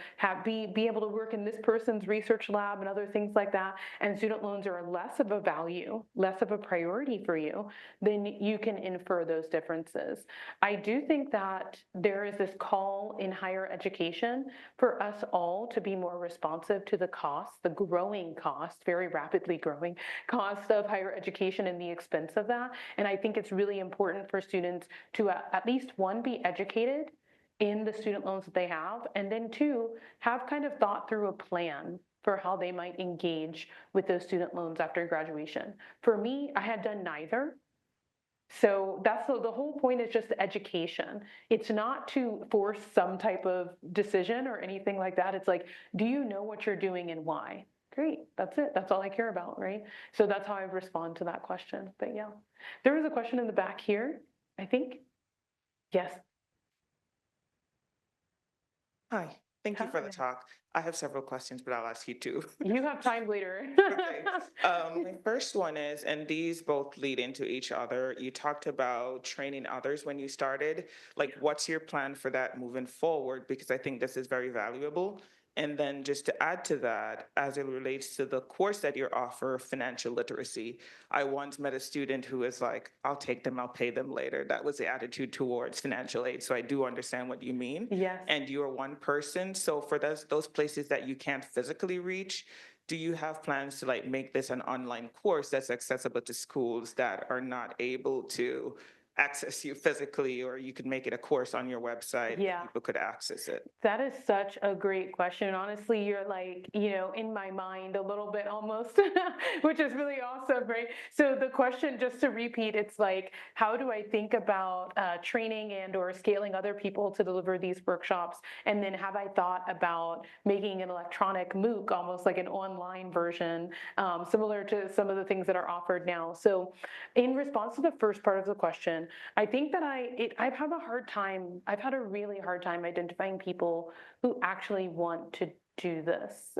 be able to work in this person's research lab and other things like that, and student loans are less of a value, less of a priority for you, then you can infer those differences. I do think that there is this call in higher education for us all to be more responsive to the cost, the growing cost, very rapidly growing cost of higher education and the expense of that. And I think it's really important for students to at least, one, be educated in the student loans that they have, and then two, have kind of thought through a plan for how they might engage with those student loans after graduation. For me, I had done neither. So that's the whole point is just education. It's not to force some type of decision or anything like that. It's like, do you know what you're doing and why? Great, that's it. That's all I care about, right? So that's how I respond to that question. But yeah, there was a question in the back here, I think. Yes. Hi, thank you for the Hi. talk. I have several questions, but I'll ask you two. You have time later. Okay. My first one is, and these both lead into each other. You talked about training others when you started. Like, what's your plan for that moving forward? Because I think this is very valuable. And then just to add to that, as it relates to the course that you offer, financial literacy, I once met a student who was like, I'll take them, I'll pay them later. That was the attitude towards financial aid. So I do understand what you mean. Yes. And you're one person. So for those places that you can't physically reach, do you have plans to like make this an online course that's accessible to schools that are not able to access you physically, or you could make it a course on your website, Yeah. people could access it? That is such a great question. Honestly, you're like, in my mind a little bit almost, which is really awesome, right? So the question, just to repeat, it's like, how do I think about training and or scaling other people to deliver these workshops? And then have I thought about making an electronic MOOC, almost like an online version, similar to some of the things that are offered now? So in response to the first part of the question, I think that I've had a really hard time identifying people who actually want to do this.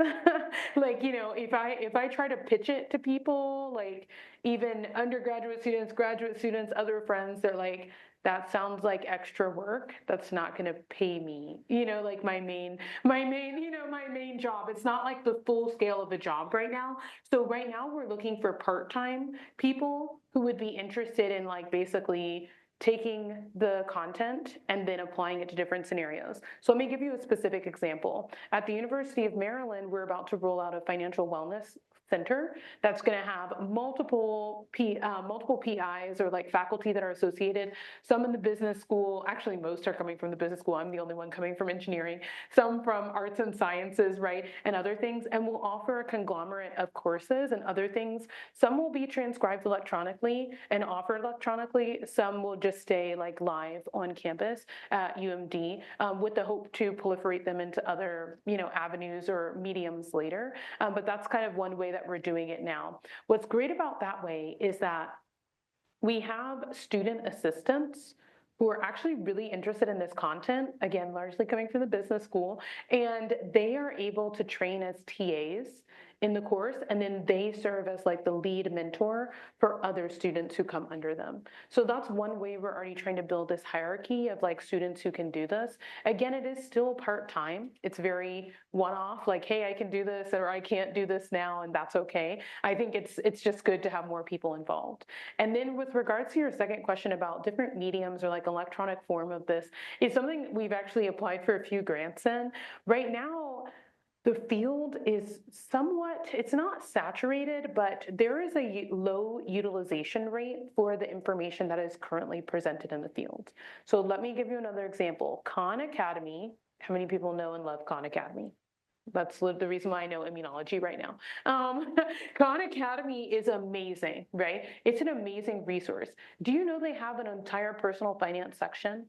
Like, if I try to pitch it to people, like even undergraduate students, graduate students, other friends, they're like, that sounds like extra work. That's not going to pay me, like my main, my main job. It's not like the full scale of the job right now. So right now we're looking for part-time people who would be interested in like basically taking the content and then applying it to different scenarios. So let me give you a specific example. At the University of Maryland, we're about to roll out a financial wellness center that's going to have multiple PIs or like faculty that are associated. Some in the business school, actually most are coming from the business school. I'm the only one coming from engineering. Some from arts and sciences, right, and other things. And we'll offer a conglomerate of courses and other things. Some will be transcribed electronically and offered electronically. Some will just stay like live on campus at UMD with the hope to proliferate them into other avenues or mediums later. But that's kind of one way that we're doing it now. What's great about that way is that we have student assistants who are actually really interested in this content, again, largely coming from the business school, and they are able to train as TAs in the course, and then they serve as like the lead mentor for other students who come under them. So that's one way we're already trying to build this hierarchy of like students who can do this. Again, it is still part-time. It's very one-off, like, hey, I can do this, or I can't do this now, and that's okay. I think it's just good to have more people involved. And then with regards to your second question about different mediums or like electronic form of this, is something we've actually applied for a few grants in. Right now, the field is somewhat, it's not saturated, but there is a low utilization rate for the information that is currently presented in the field. So let me give you another example. Khan Academy, how many people know and love Khan Academy? That's the reason why I know immunology right now. Khan Academy is amazing, right? It's an amazing resource. Do you know they have an entire personal finance section?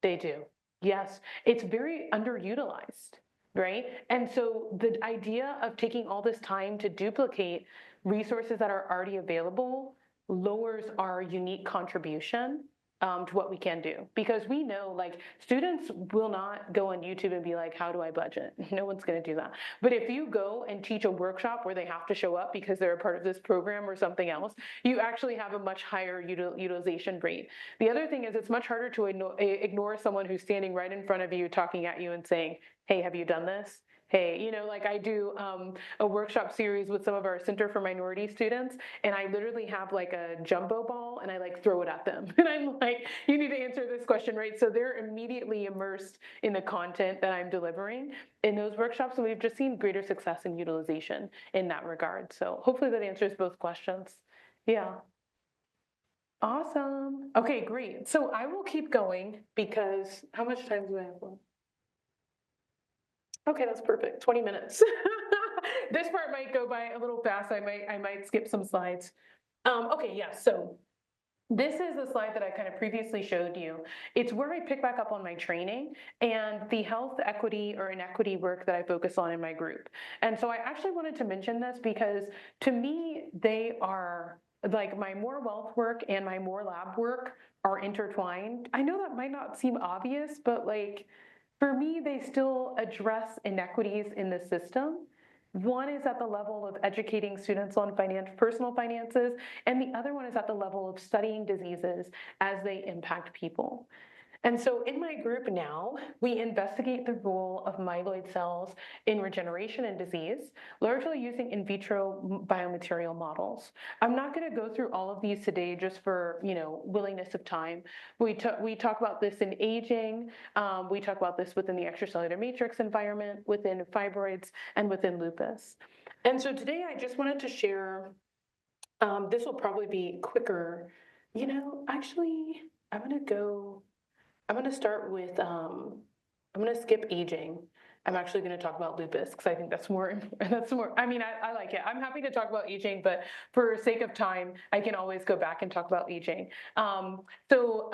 They do. Yes, it's very underutilized, right? And so the idea of taking all this time to duplicate resources that are already available lowers our unique contribution to what we can do. Because we know like students will not go on YouTube and be like, how do I budget? No one's going to do that. But if you go and teach a workshop where they have to show up because they're a part of this program or something else, you actually have a much higher utilization rate. The other thing is it's much harder to ignore someone who's standing right in front of you talking at you and saying, hey, have you done this? Hey, like I do a workshop series with some of our Center for Minority students, and I literally have like a jumbo ball and I like throw it at them. And I'm like, you need to answer this question, right? So they're immediately immersed in the content that I'm delivering in those workshops. And we've just seen greater success in utilization in that regard. So hopefully that answers both questions. Yeah. Awesome. Okay, great. So I will keep going because how much time do I have left? Okay, that's perfect. 20 minutes. This part might go by a little fast. I might skip some slides. Okay, yeah. So this is a slide that I kind of previously showed you. It's where I pick back up on my training and the health equity or inequity work that I focus on in my group. And so I actually wanted to mention this because to me, they are like my more wealth work and my more lab work are intertwined. I know that might not seem obvious, but like for me, they still address inequities in the system. One is at the level of educating students on personal finances, and the other one is at the level of studying diseases as they impact people. And so in my group now, we investigate the role of myeloid cells in regeneration and disease, largely using in vitro biomaterial models. I'm not going to go through all of these today just for willingness of time. We talk about this in aging. We talk about this within the extracellular matrix environment, within fibroids, and within lupus. And so today I just wanted to share, this will probably be quicker. Actually, I'm going to start with, I'm going to skip aging. I'm actually going to talk about lupus because I think that's more, I mean, I like it. I'm happy to talk about aging, but for sake of time, I can always go back and talk about aging. So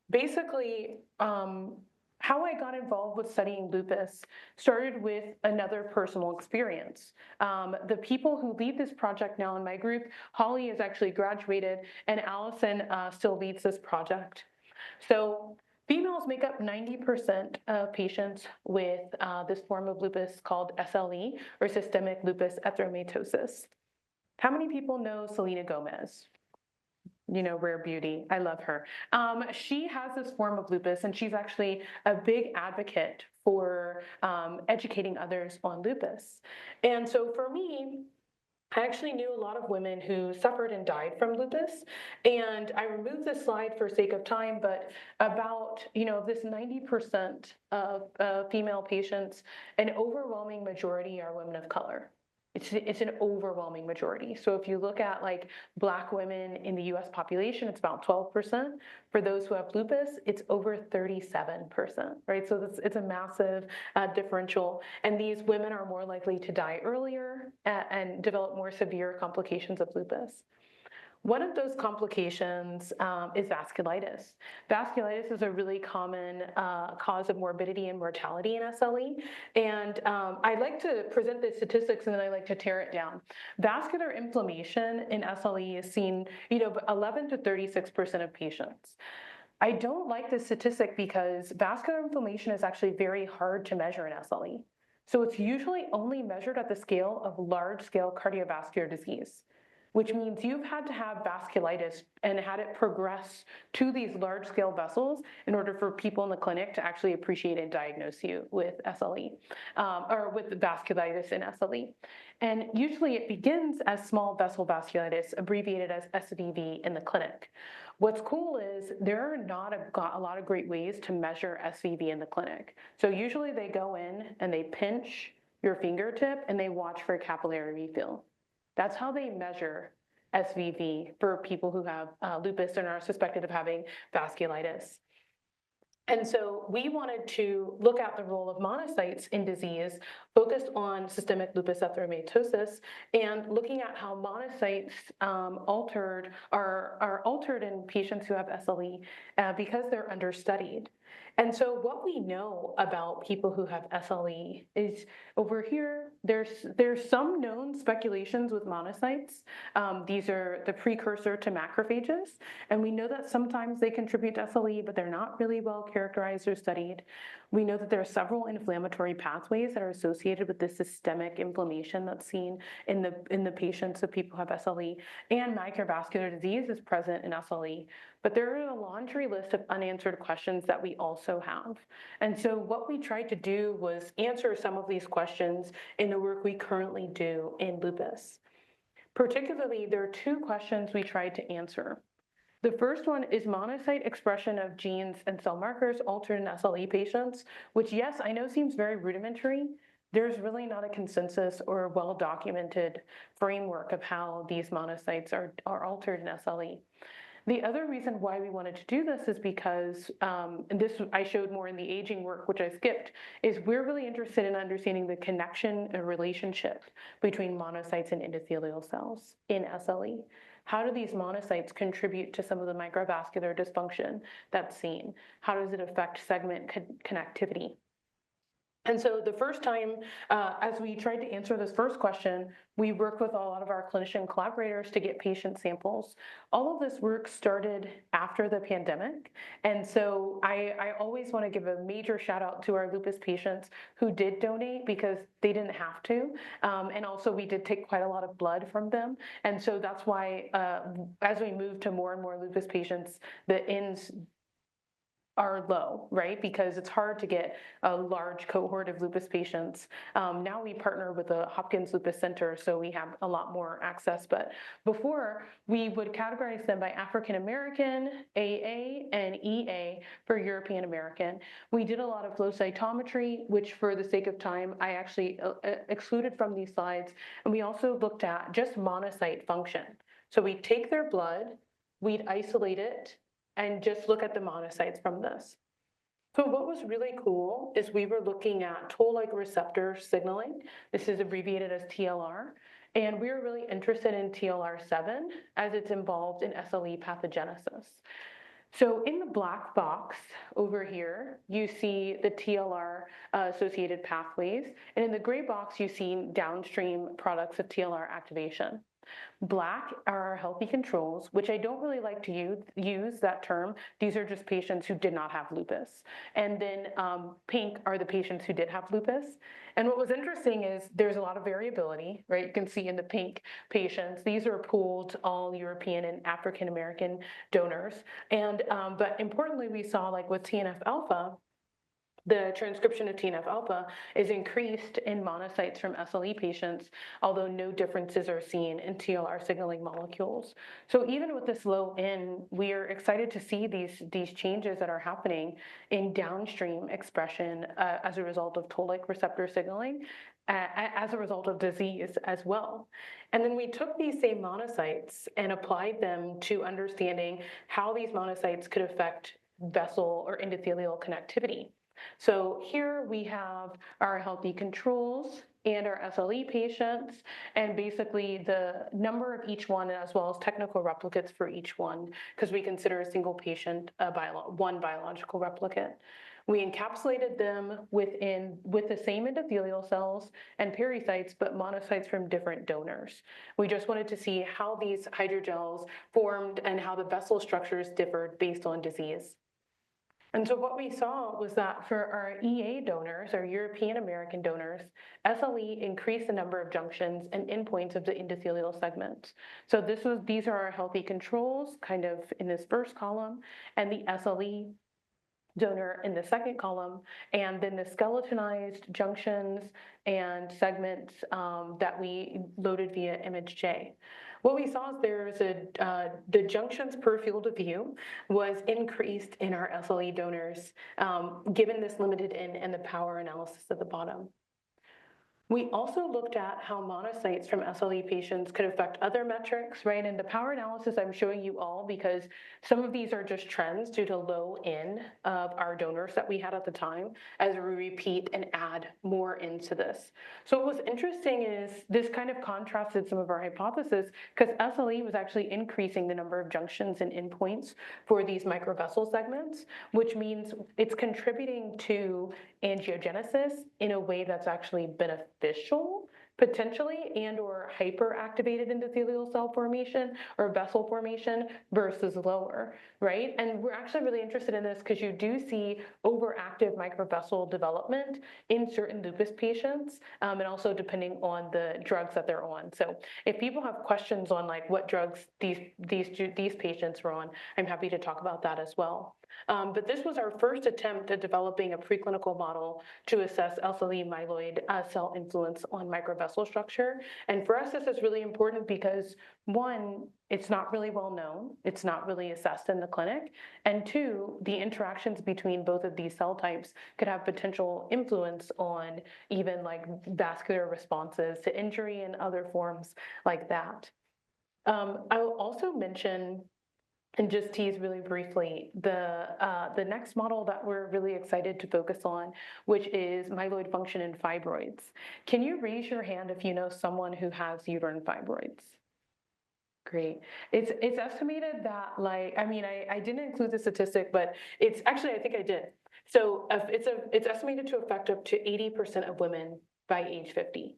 basically, how I got involved with studying lupus started with another personal experience. The people who lead this project now in my group, Holly is actually graduated, and Allison still leads this project. So females make up 90% of patients with this form of lupus called SLE, or systemic lupus erythematosus. How many people know Selena Gomez? Rare beauty. I love her. She has this form of lupus, and she's actually a big advocate for educating others on lupus. And so for me, I actually knew a lot of women who suffered and died from lupus, and I removed this slide for sake of time, but about, this 90% of female patients, an overwhelming majority are women of color. It's an overwhelming majority. So if you look at like Black women in the US population, it's about 12%. For those who have lupus, it's over 37%, right? So it's a massive differential. And these women are more likely to die earlier and develop more severe complications of lupus. One of those complications is vasculitis. Vasculitis is a really common cause of morbidity and mortality in SLE. And I like to present the statistics and then I like to tear it down. Vascular inflammation in SLE is seen, 11 to 36% of patients. I don't like this statistic because vascular inflammation is actually very hard to measure in SLE. So it's usually only measured at the scale of large-scale cardiovascular disease, which means you've had to have vasculitis and had it progress to these large-scale vessels in order for people in the clinic to actually appreciate and diagnose you with SLE, or with vasculitis in SLE. And usually it begins as small vessel vasculitis, abbreviated as SVV in the clinic. What's cool is there are not a lot of great ways to measure SVV in the clinic. So usually they go in and they pinch your fingertip and they watch for capillary refill. That's how they measure SVV for people who have lupus and are suspected of having vasculitis. And so we wanted to look at the role of monocytes in disease, focused on systemic lupus erythematosus, and looking at how monocytes are altered in patients who have SLE because they're understudied. And so what we know about people who have SLE is over here, there's some known speculations with monocytes. These are the precursor to macrophages. And we know that sometimes they contribute to SLE, but they're not really well characterized or studied. We know that there are several inflammatory pathways that are associated with this systemic inflammation that's seen in the patients of people who have SLE, and microvascular disease is present in SLE. But there are a laundry list of unanswered questions that we also have. And so what we tried to do was answer some of these questions in the work we currently do in lupus. Particularly, there are two questions we tried to answer. The first one is monocyte expression of genes and cell markers altered in SLE patients, which, yes, I know seems very rudimentary. There's really not a consensus or well-documented framework of how these monocytes are altered in SLE. The other reason why we wanted to do this is because, and this I showed more in the aging work, which I skipped, is we're really interested in understanding the connection and relationship between monocytes and endothelial cells in SLE. How do these monocytes contribute to some of the microvascular dysfunction that's seen? How does it affect segment connectivity? And so the first time, as we tried to answer this first question, we worked with a lot of our clinician collaborators to get patient samples. All of this work started after the pandemic. And so I always want to give a major shout out to our lupus patients who did donate because they didn't have to. And also we did take quite a lot of blood from them. And so that's why as we move to more and more lupus patients, the ends are low, right? Because it's hard to get a large cohort of lupus patients. Now we partner with the Hopkins Lupus Center, so we have a lot more access. But before, we would categorize them by African American, AA, and EA for European American. We did a lot of flow cytometry, which for the sake of time, I actually excluded from these slides. And we also looked at just monocyte function. So we take their blood, we'd isolate it, and just look at the monocytes from this. So what was really cool is we were looking at toll-like receptor signaling. This is abbreviated as TLR. And we were really interested in TLR7 as it's involved in SLE pathogenesis. So in the black box over here, you see the TLR associated pathways. And in the gray box, you see downstream products of TLR activation. Black are our healthy controls, which I don't really like to use that term. These are just patients who did not have lupus. And then pink are the patients who did have lupus. And what was interesting is there's a lot of variability, right? You can see in the pink patients, these are pooled all European and African American donors. And but importantly, we saw like with TNF alpha, the transcription of TNF alpha is increased in monocytes from SLE patients, although no differences are seen in TLR signaling molecules. So even with this low N, we are excited to see these changes that are happening in downstream expression as a result of toll-like receptor signaling, as a result of disease as well. And then we took these same monocytes and applied them to understanding how these monocytes could affect vessel or endothelial connectivity. So here we have our healthy controls and our SLE patients, and basically the number of each one as well as technical replicates for each one, because we consider a single patient one biological replicate. We encapsulated them with the same endothelial cells and pericytes, but monocytes from different donors. We just wanted to see how these hydrogels formed and how the vessel structures differed based on disease. And so what we saw was that for our EA donors, our European American donors, SLE increased the number of junctions and endpoints of the endothelial segments. So these are our healthy controls, kind of in this first column, and the SLE donor in the second column, and then the skeletonized junctions and segments that we loaded via ImageJ. What we saw is the junctions per field of view was increased in our SLE donors, given this limited N and the power analysis at the bottom. We also looked at how monocytes from SLE patients could affect other metrics, right? And the power analysis I'm showing you all because some of these are just trends due to low N of our donors that we had at the time as we repeat and add more into this. So what was interesting is this kind of contrasted some of our hypotheses because SLE was actually increasing the number of junctions and endpoints for these microvessel segments, which means it's contributing to angiogenesis in a way that's actually beneficial potentially and or hyperactivated endothelial cell formation or vessel formation versus lower, right? And we're actually really interested in this because you do see overactive microvessel development in certain lupus patients and also depending on the drugs that they're on. So if people have questions on like what drugs these patients were on, I'm happy to talk about that as well. But this was our first attempt at developing a preclinical model to assess SLE myeloid cell influence on microvessel structure. And for us, this is really important because one, it's not really well known. It's not really assessed in the clinic. And two, the interactions between both of these cell types could have potential influence on even like vascular responses to injury and other forms like that. I will also mention and just tease really briefly the next model that we're really excited to focus on, which is myeloid function in fibroids. Can you raise your hand if you know someone who has uterine fibroids? Great. It's estimated that, like, I mean, I didn't include the statistic, but it's actually, I think I did. So it's estimated to affect up to 80% of women by age 50,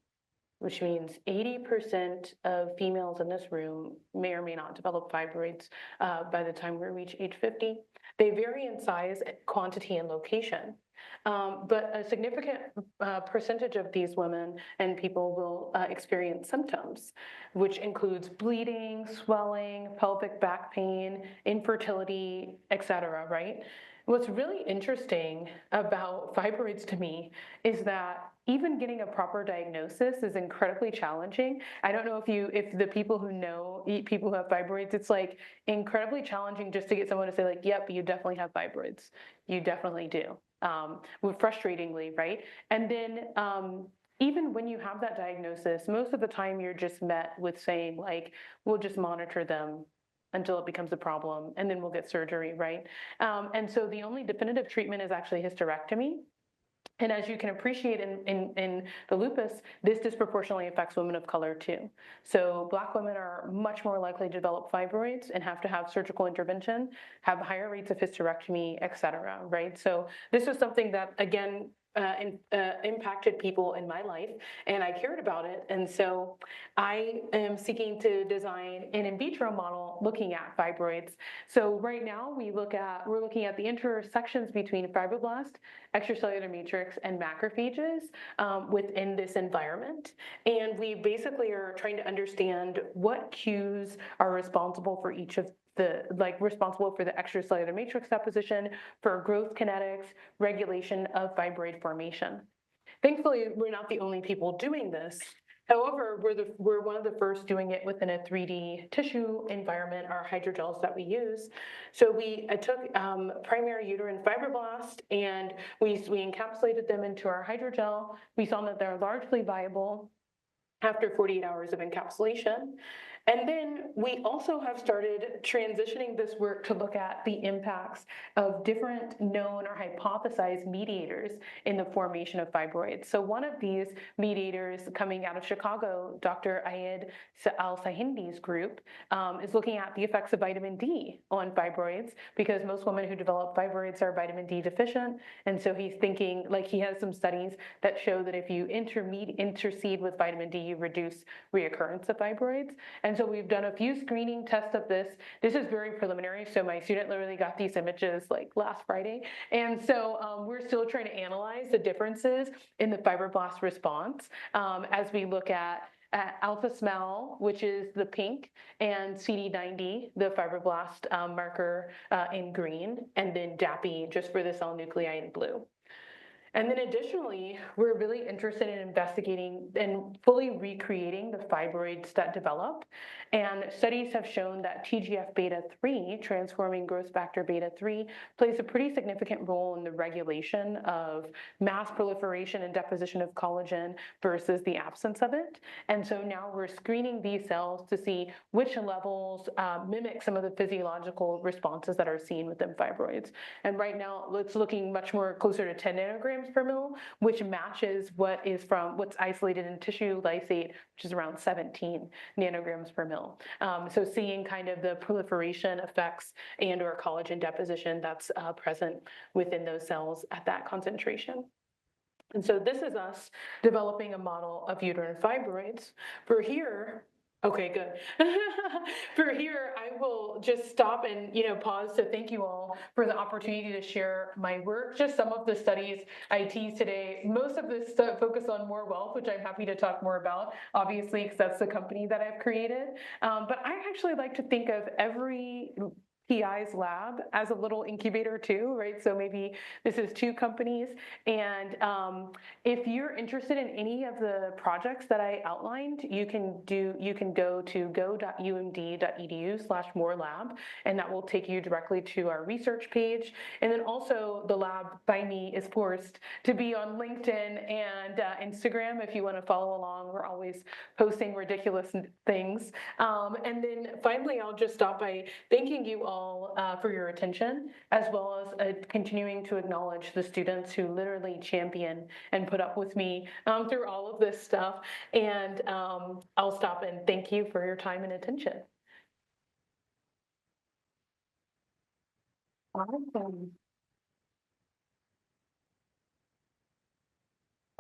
which means 80% of females in this room may or may not develop fibroids by the time we reach age 50. They vary in size, quantity, and location. But a significant percentage of these women and people will experience symptoms, which includes bleeding, swelling, pelvic back pain, infertility, et cetera, right? What's really interesting about fibroids to me is that even getting a proper diagnosis is incredibly challenging. I don't know if the people who know people who have fibroids, it's like incredibly challenging just to get someone to say like, yep, you definitely have fibroids. You definitely do. Frustratingly, right? And then even when you have that diagnosis, most of the time you're just met with saying like, we'll just monitor them until it becomes a problem, and then we'll get surgery, right? And so the only definitive treatment is actually hysterectomy. And as you can appreciate in the lupus, this disproportionately affects women of color too. So Black women are much more likely to develop fibroids and have to have surgical intervention, have higher rates of hysterectomy, et cetera, right? So this was something that, again, impacted people in my life, and I cared about it. And so I am seeking to design an in vitro model looking at fibroids. So right now we're looking at the intersections between fibroblast, extracellular matrix, and macrophages within this environment. And we basically are trying to understand what cues are responsible for each of responsible for the extracellular matrix deposition, for growth kinetics, regulation of fibroid formation. Thankfully, we're not the only people doing this. However, we're one of the first doing it within a 3D tissue environment, our hydrogels that we use. So we took primary uterine fibroblast and we encapsulated them into our hydrogel. We saw that they're largely viable after 48 hours of encapsulation. And then we also have started transitioning this work to look at the impacts of different known or hypothesized mediators in the formation of fibroids. So one of these mediators coming out of Chicago, Dr. Ayed Al-Sahindi's group, is looking at the effects of vitamin D on fibroids, because most women who develop fibroids are vitamin D deficient. And so he's thinking, like, he has some studies that show that if you intercede with vitamin D, you reduce reoccurrence of fibroids. And so we've done a few screening tests of this. This is very preliminary, so my student literally got these images like last Friday. And so we're still trying to analyze the differences in the fibroblast response as we look at alpha SMEL, which is the pink, and CD90, the fibroblast marker in green, and then DAPI just for the cell nuclei in blue. And then additionally, we're really interested in investigating and fully recreating the fibroids that develop. And studies have shown that TGF-beta3, transforming growth factor beta-3, plays a pretty significant role in the regulation of mass proliferation and deposition of collagen versus the absence of it. And so now we're screening these cells to see which levels mimic some of the physiological responses that are seen within fibroids. And right now, it's looking much more closer to 10 nanograms per mil, which matches what's isolated in tissue lysate, which is around 17 nanograms per mil. So seeing kind of the proliferation effects and or collagen deposition that's present within those cells at that concentration. And so this is us developing a model of uterine fibroids. For here, okay, good. For here, I will just stop and pause to thank you all for the opportunity to share my work. Just some of the studies I teased today. Most of this stuff focus on More Wealth, which I'm happy to talk more about, obviously, because that's the company that I've created. But I actually like to think of every PI's lab as a little incubator too, right? So maybe this is 2 companies. And if you're interested in any of the projects that I outlined, you can go to go.umd.edu/morelab, and that will take you directly to our research page. And then also the lab by me is forced to be on LinkedIn and Instagram if you want to follow along. We're always posting ridiculous things. And then finally, I'll just stop by thanking you all all for your attention, as well as continuing to acknowledge the students who literally champion and put up with me through all of this stuff. And I'll stop and thank you for your time and attention. Awesome.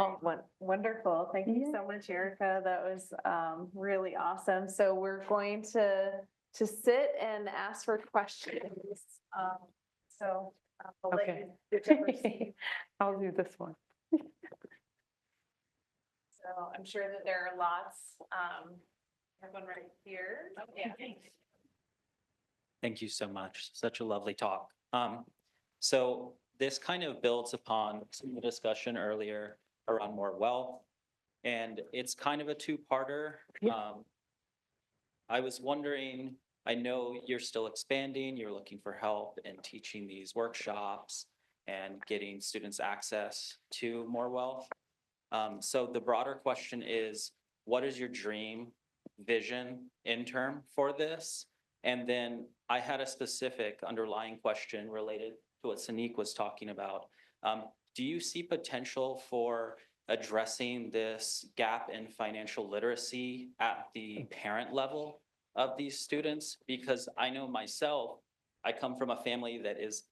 Oh, wonderful. Thank you so much, Erika. That was really awesome. So we're going to sit and ask for questions. So I'll let Okay. you do the first. I'll do this one. So I'm sure that there are lots. I have one right here. Yeah. Thank you so much. Such a lovely talk. So this kind of builds upon some of the discussion earlier around more wealth, and it's kind of a two-parter. Yeah. I was wondering, I know you're still expanding, you're looking for help in teaching these workshops and getting students access to more wealth. So the broader question is, what is your dream vision intern for this? And then I had a specific underlying question related to what Sanique was talking about. Do you see potential for addressing this gap in financial literacy at the parent level of these students? Because I know myself, I come from a family that is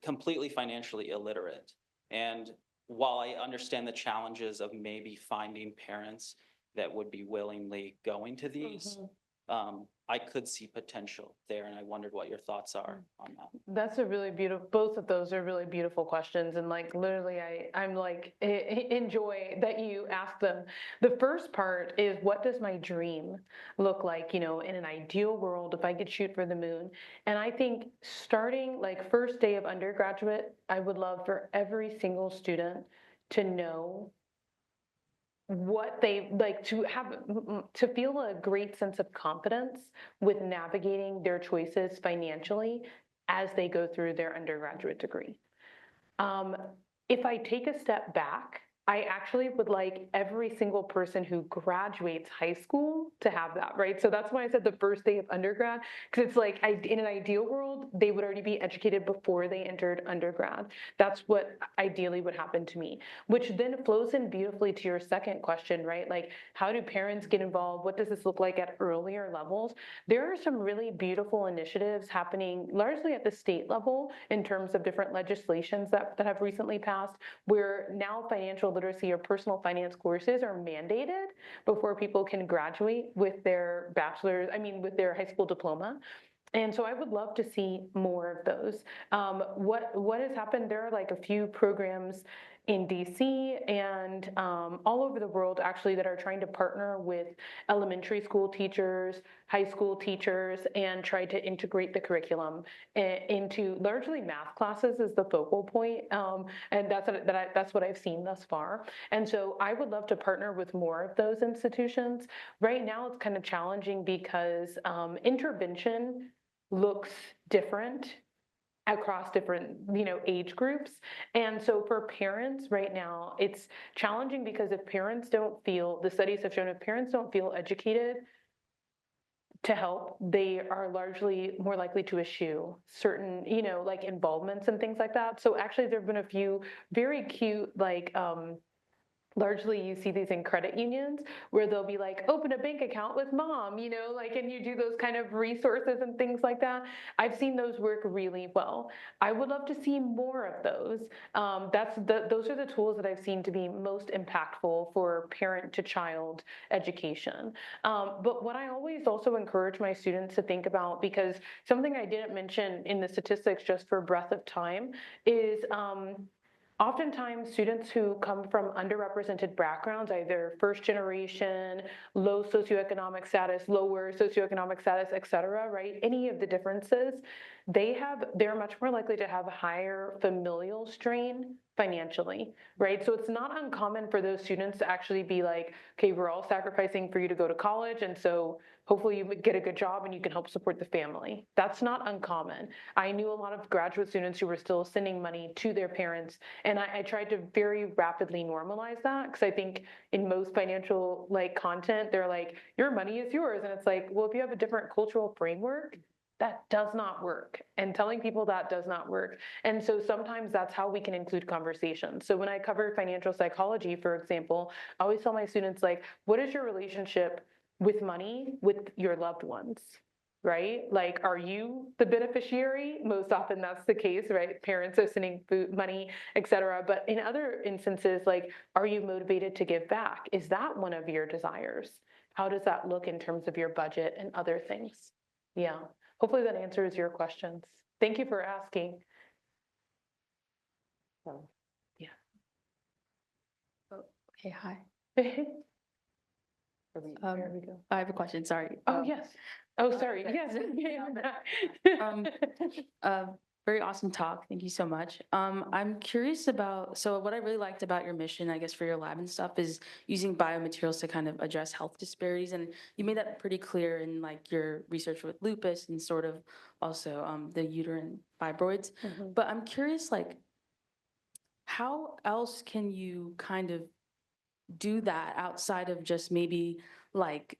completely financially illiterate. And while I understand the challenges of maybe finding parents that would be willingly going to these, I could see potential there, and I wondered what your thoughts are on that. That's a really beautiful, both of those are really beautiful questions. And like, literally, I'm like, enjoy that you ask them. The first part is, what does my dream look like, in an ideal world, if I could shoot for the moon? And I think starting like first day of undergraduate, I would love for every single student to know what they like, to feel a great sense of confidence with navigating their choices financially as they go through their undergraduate degree. If I take a step back, I actually would like every single person who graduates high school to have that, right? So that's why I said the first day of undergrad, because it's like, in an ideal world, they would already be educated before they entered undergrad. That's what ideally would happen to me, which then flows in beautifully to your second question, right? Like, how do parents get involved? What does this look like at earlier levels? There are some really beautiful initiatives happening largely at the state level in terms of different legislations that have recently passed, where now financial literacy or personal finance courses are mandated before people can graduate with their with their high school diploma. And so I would love to see more of those. What has happened, there are like a few programs in DC and all over the world actually that are trying to partner with elementary school teachers, high school teachers, and try to integrate the curriculum into largely math classes is the focal point. And that's what I've seen thus far. And so I would love to partner with more of those institutions. Right now it's kind of challenging because intervention looks different across different, age groups. And so for parents right now, it's challenging because if parents don't feel, the studies have shown, if parents don't feel educated to help, they are largely more likely to eschew certain, like involvements and things like that. So actually there've been a few very cute, like, largely you see these in credit unions where they'll be like, open a bank account with mom, and you do those kind of resources and things like that. I've seen those work really well. I would love to see more of those. Those are the tools that I've seen to be most impactful for parent to child education. But what I always also encourage my students to think about, because something I didn't mention in the statistics just for breadth of time is, oftentimes, students who come from underrepresented backgrounds, either first generation, low socioeconomic status, lower socioeconomic status, et cetera, right? Any of the differences, they're much more likely to have a higher familial strain financially, right? So it's not uncommon for those students to actually be like, okay, we're all sacrificing for you to go to college, and so hopefully you get a good job and you can help support the family. That's not uncommon. I knew a lot of graduate students who were still sending money to their parents, and I tried to very rapidly normalize that, because I think in most financial content, they're like, your money is yours. And it's like, well, if you have a different cultural framework, That does not work. And telling people that does not work. And so sometimes that's how we can include conversations. So when I cover financial psychology, for example, I always tell my students, like, what is your relationship with money with your loved ones? Right? Like, are you the beneficiary? Most often that's the case, right? Parents are sending food, money, et cetera. But in other instances, like, are you motivated to give back? Is that one of your desires? How does that look in terms of your budget and other things? Yeah. Hopefully that answers your questions. Thank you for asking. Yeah. Okay, hi. There Um, we go. I have a question, sorry. Oh, yes. Oh, sorry. okay. Yes. Very awesome talk. Thank you so much. I'm curious about, so what I really liked about your mission, I guess, for your lab and stuff is using biomaterials to kind of address health disparities. And you made that pretty clear in like your research with lupus and sort of also the uterine fibroids. Mhm. But I'm curious, like, how else can you kind of do that outside of just maybe like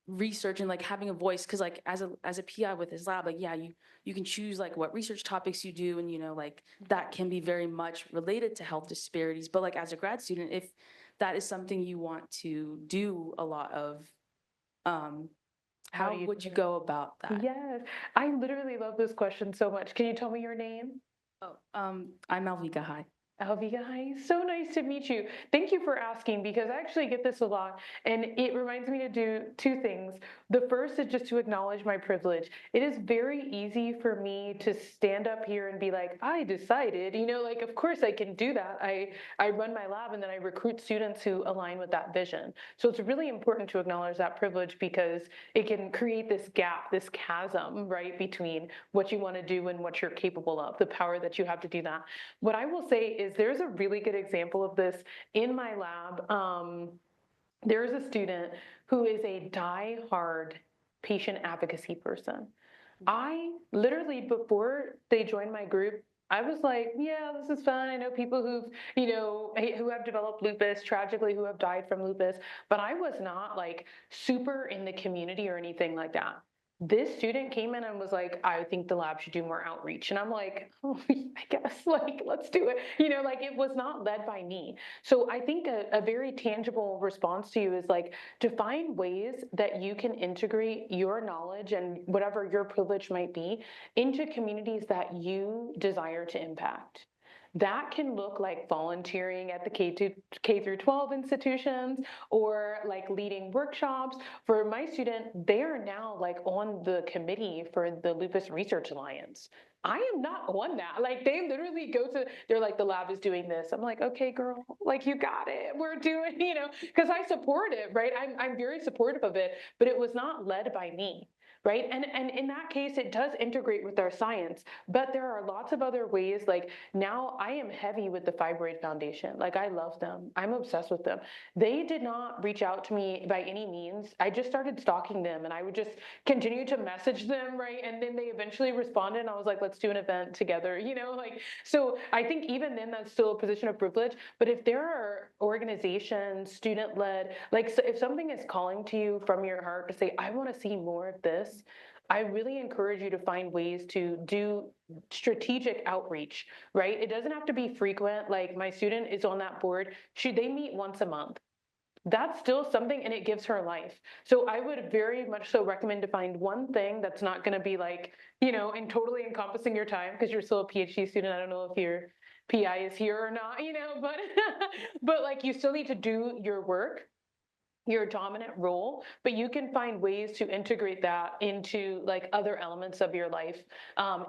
research and like having a voice? Because like as a PI with this lab, like yeah, you can choose like what research topics you do, and you know like that can be very much related to health disparities. But like as a grad student, if that is something you want to do a lot of, How how do you would do you that? go about that? Yes. I literally love this question so much. Can you tell me your name? Oh, I'm Alvika. Hi. Alvia, hi. So nice to meet you. Thank you for asking because I actually get this a lot and it reminds me to do two things. The first is just to acknowledge my privilege. It is very easy for me to stand up here and be like, I decided, like, of course I can do that. I run my lab and then I recruit students who align with that vision. So it's really important to acknowledge that privilege because it can create this gap, this chasm, right, between what you want to do and what you're capable of, the power that you have to do that. What I will say is there's a really good example of this in my lab. There's a student who is a die-hard patient advocacy person. I literally, before they joined my group, I was like, yeah, this is fun. I know people who have developed lupus, tragically, who have died from lupus, but I was not like super in the community or anything like that. This student came in and was like, I think the lab should do more outreach. And I'm like, oh, I guess, like, let's do it. Like it was not led by me. So I think a very tangible response to you is like to find ways that you can integrate your knowledge and whatever your privilege might be into communities that you desire to impact. That can look like volunteering at the K through 12 institutions or like leading workshops. For my student, they are now like on the committee for the Lupus Research Alliance. I am not on that. Like they literally they're like, the lab is doing this. I'm like, okay, girl, like you got it. We're doing, because I support it, right? I'm very supportive of it, but it was not led by me. Right. And in that case, it does integrate with our science, but there are lots of other ways. Like now I am heavy with the Fibroid Foundation. Like I love them. I'm obsessed with them. They did not reach out to me by any means. I just started stalking them and I would just continue to message them. Right. And then they eventually responded and I was like, let's do an event together, like, so I think even then that's still a position of privilege. But if there are organizations, student led, like so if something is calling to you from your heart to say, I want to see more of this, I really encourage you to find ways to do strategic outreach, right? It doesn't have to be frequent. Like my student is on that board. They meet once a month. That's still something and it gives her life. So I would very much so recommend to find one thing that's not going to be like, and totally encompassing your time because you're still a PhD student. I don't know if your PI is here or not, but but like you still need to do your work, your dominant role, but you can find ways to integrate that into like other elements of your life,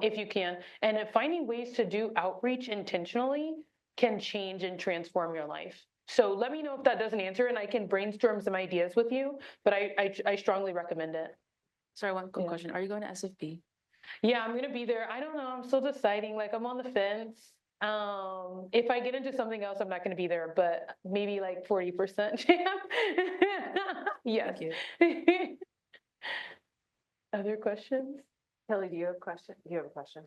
if you can. And finding ways to do outreach intentionally can change and transform your life. So let me know if that doesn't answer, and I can brainstorm some ideas with you. But I strongly recommend it. Sorry, one quick Yeah. question. Are you going to SFB? Yeah, I'm gonna be there. I don't know. I'm still deciding. Like I'm on the fence. If I get into something else, I'm not gonna be there, but maybe like 40% chance. Yes. Thank you. Other questions? Kelly, do you have a question? Do you have a question?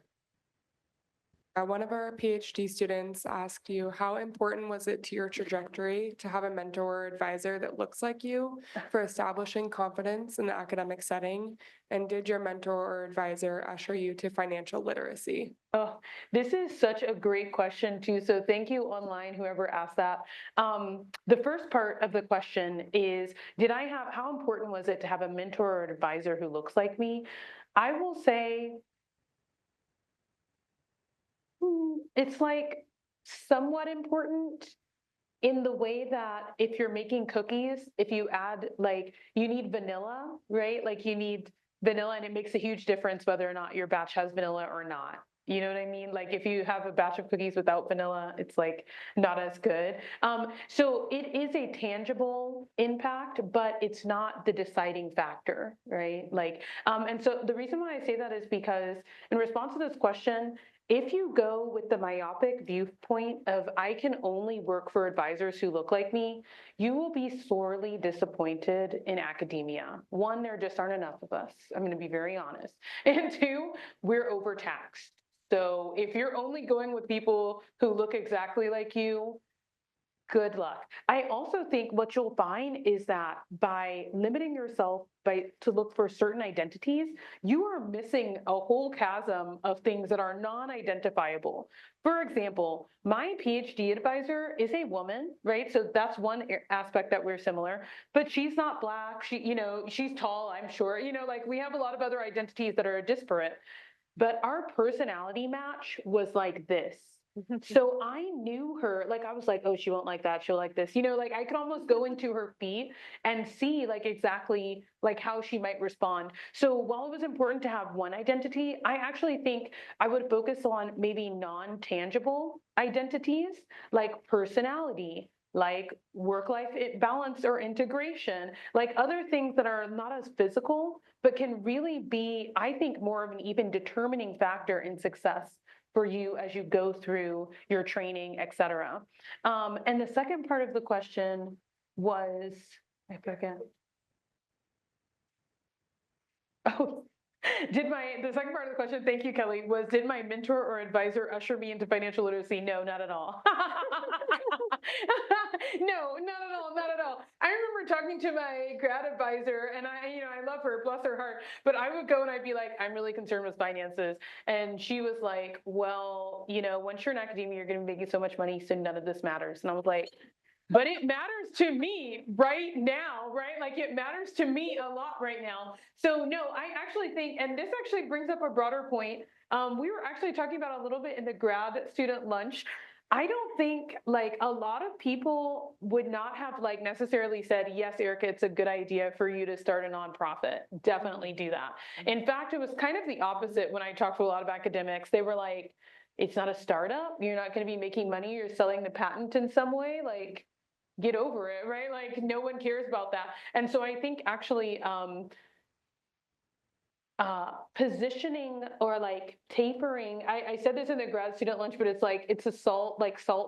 One of our PhD students asked you, how important was it to your trajectory to have a mentor or advisor that looks like you for establishing confidence in the academic setting? And did your mentor or advisor usher you to financial literacy? Oh, this is such a great question too. So thank you online, whoever asked that. The first part of the question is, how important was it to have a mentor or advisor who looks like me? I will say, it's like somewhat important in the way that if you're making cookies, if you add you need vanilla, right? Like you need vanilla and it makes a huge difference whether or not your batch has vanilla or not. You know what I mean? Like if you have a batch of cookies without vanilla, it's like not as good. So it is a tangible impact, but it's not the deciding factor, right? And so the reason why I say that is because in response to this question, if you go with the myopic viewpoint of I can only work for advisors who look like me, you will be sorely disappointed in academia. One, there just aren't enough of us. I'm going to be very honest. And two, we're overtaxed. So if you're only going with people who look exactly like you, good luck. I also think what you'll find is that by limiting yourself to look for certain identities, you are missing a whole chasm of things that are non-identifiable. For example, my PhD advisor is a woman, right? So that's one aspect that we're similar, but she's not Black. She's tall, I'm sure. We have a lot of other identities that are disparate, but our personality match was like this. So I knew her, I was like, oh, she won't like that. She'll like this. I could almost go into her feet and see exactly how she might respond. So while it was important to have one identity, I actually think I would focus on maybe non-tangible identities like personality, like work-life balance or integration, like other things that are not as physical, but can really be, I think, more of an even determining factor in success for you as you go through your training, et cetera. And the second part of the question was, I forget. Oh, the second part of the question, thank you, Kelly, was did my mentor or advisor usher me into financial literacy? No, not at all. No, not at all, not at all. I remember talking to my grad advisor and I love her, bless her heart, but I would go and I'd be like, I'm really concerned with finances. And she was like, well, once you're in academia, you're going to be making so much money, so none of this matters. And I was like, but it matters to me right now, right? It matters to me a lot right now. So no, I actually think, and this actually brings up a broader point. We were actually talking about a little bit in the grad student lunch. I don't think a lot of people would not have necessarily said, yes, Erika, it's a good idea for you to start a nonprofit. Definitely do that. In fact, it was kind of the opposite when I talked to a lot of academics. They were like, it's not a startup. You're not going to be making money. You're selling the patent in some way. Get over it, right? No one cares about that. And so I think actually positioning or tapering, I said this in the grad student lunch, but it's a salt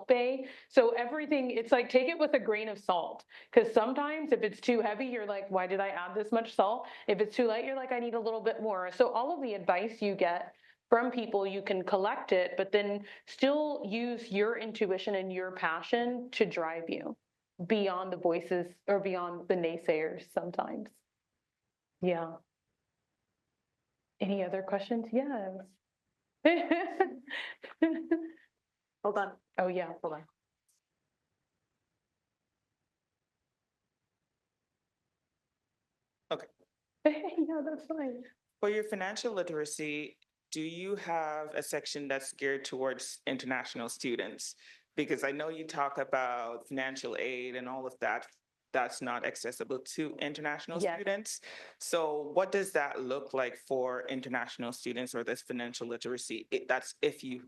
bay. So everything, it's take it with a grain of salt. Because sometimes if it's too heavy, you're like, why did I add this much salt? If it's too light, you're like, I need a little bit more. So all of the advice you get from people, you can collect it, but then still use your intuition and your passion to drive you beyond the voices or beyond the naysayers sometimes. Yeah. Any other questions? Yes. Hold on. Oh, yeah, hold on. Okay. Yeah, that's fine. For your financial literacy, do you have a section that's geared towards international students? Because I know you talk about financial aid and all of that. That's not accessible to international Yes. students. So what does that look like for international students or this financial literacy? That's if you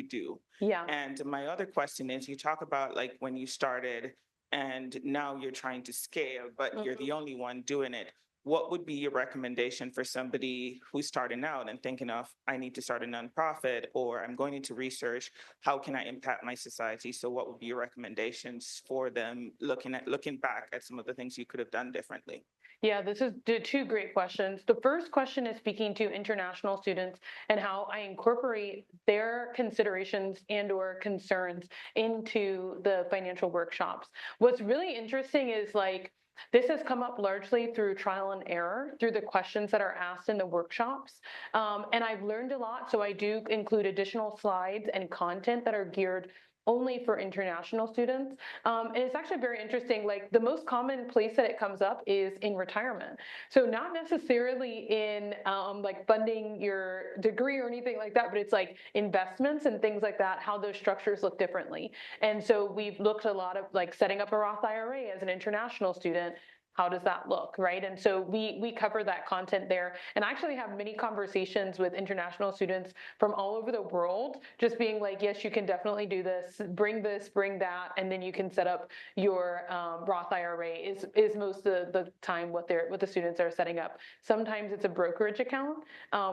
do. Yeah. And my other question is, you talk about when you started and now you're trying to scale, but you're the only one doing it. what would be your recommendation for somebody who's starting out and thinking of, I need to start a nonprofit, or I'm going into research, how can I impact my society? So what would be your recommendations for them looking back at some of the things you could have done differently? Yeah, this is two great questions. The first question is speaking to international students and how I incorporate their considerations and or concerns into the financial workshops. What's really interesting is like, this has come up largely through trial and error, through the questions that are asked in the workshops. And I've learned a lot, so I do include additional slides and content that are geared only for international students. And it's actually very interesting, like the most common place that it comes up is in retirement. So not necessarily in like funding your degree or anything like that, but it's like investments and things like that, how those structures look differently. And so we've looked a lot of like setting up a Roth IRA as an international student. How does that look, right? And so we cover that content there, and I actually have many conversations with international students from all over the world, just being like, yes, you can definitely do this, bring that, and then you can set up your Roth IRA is most of the time what the students are setting up. Sometimes it's a brokerage account,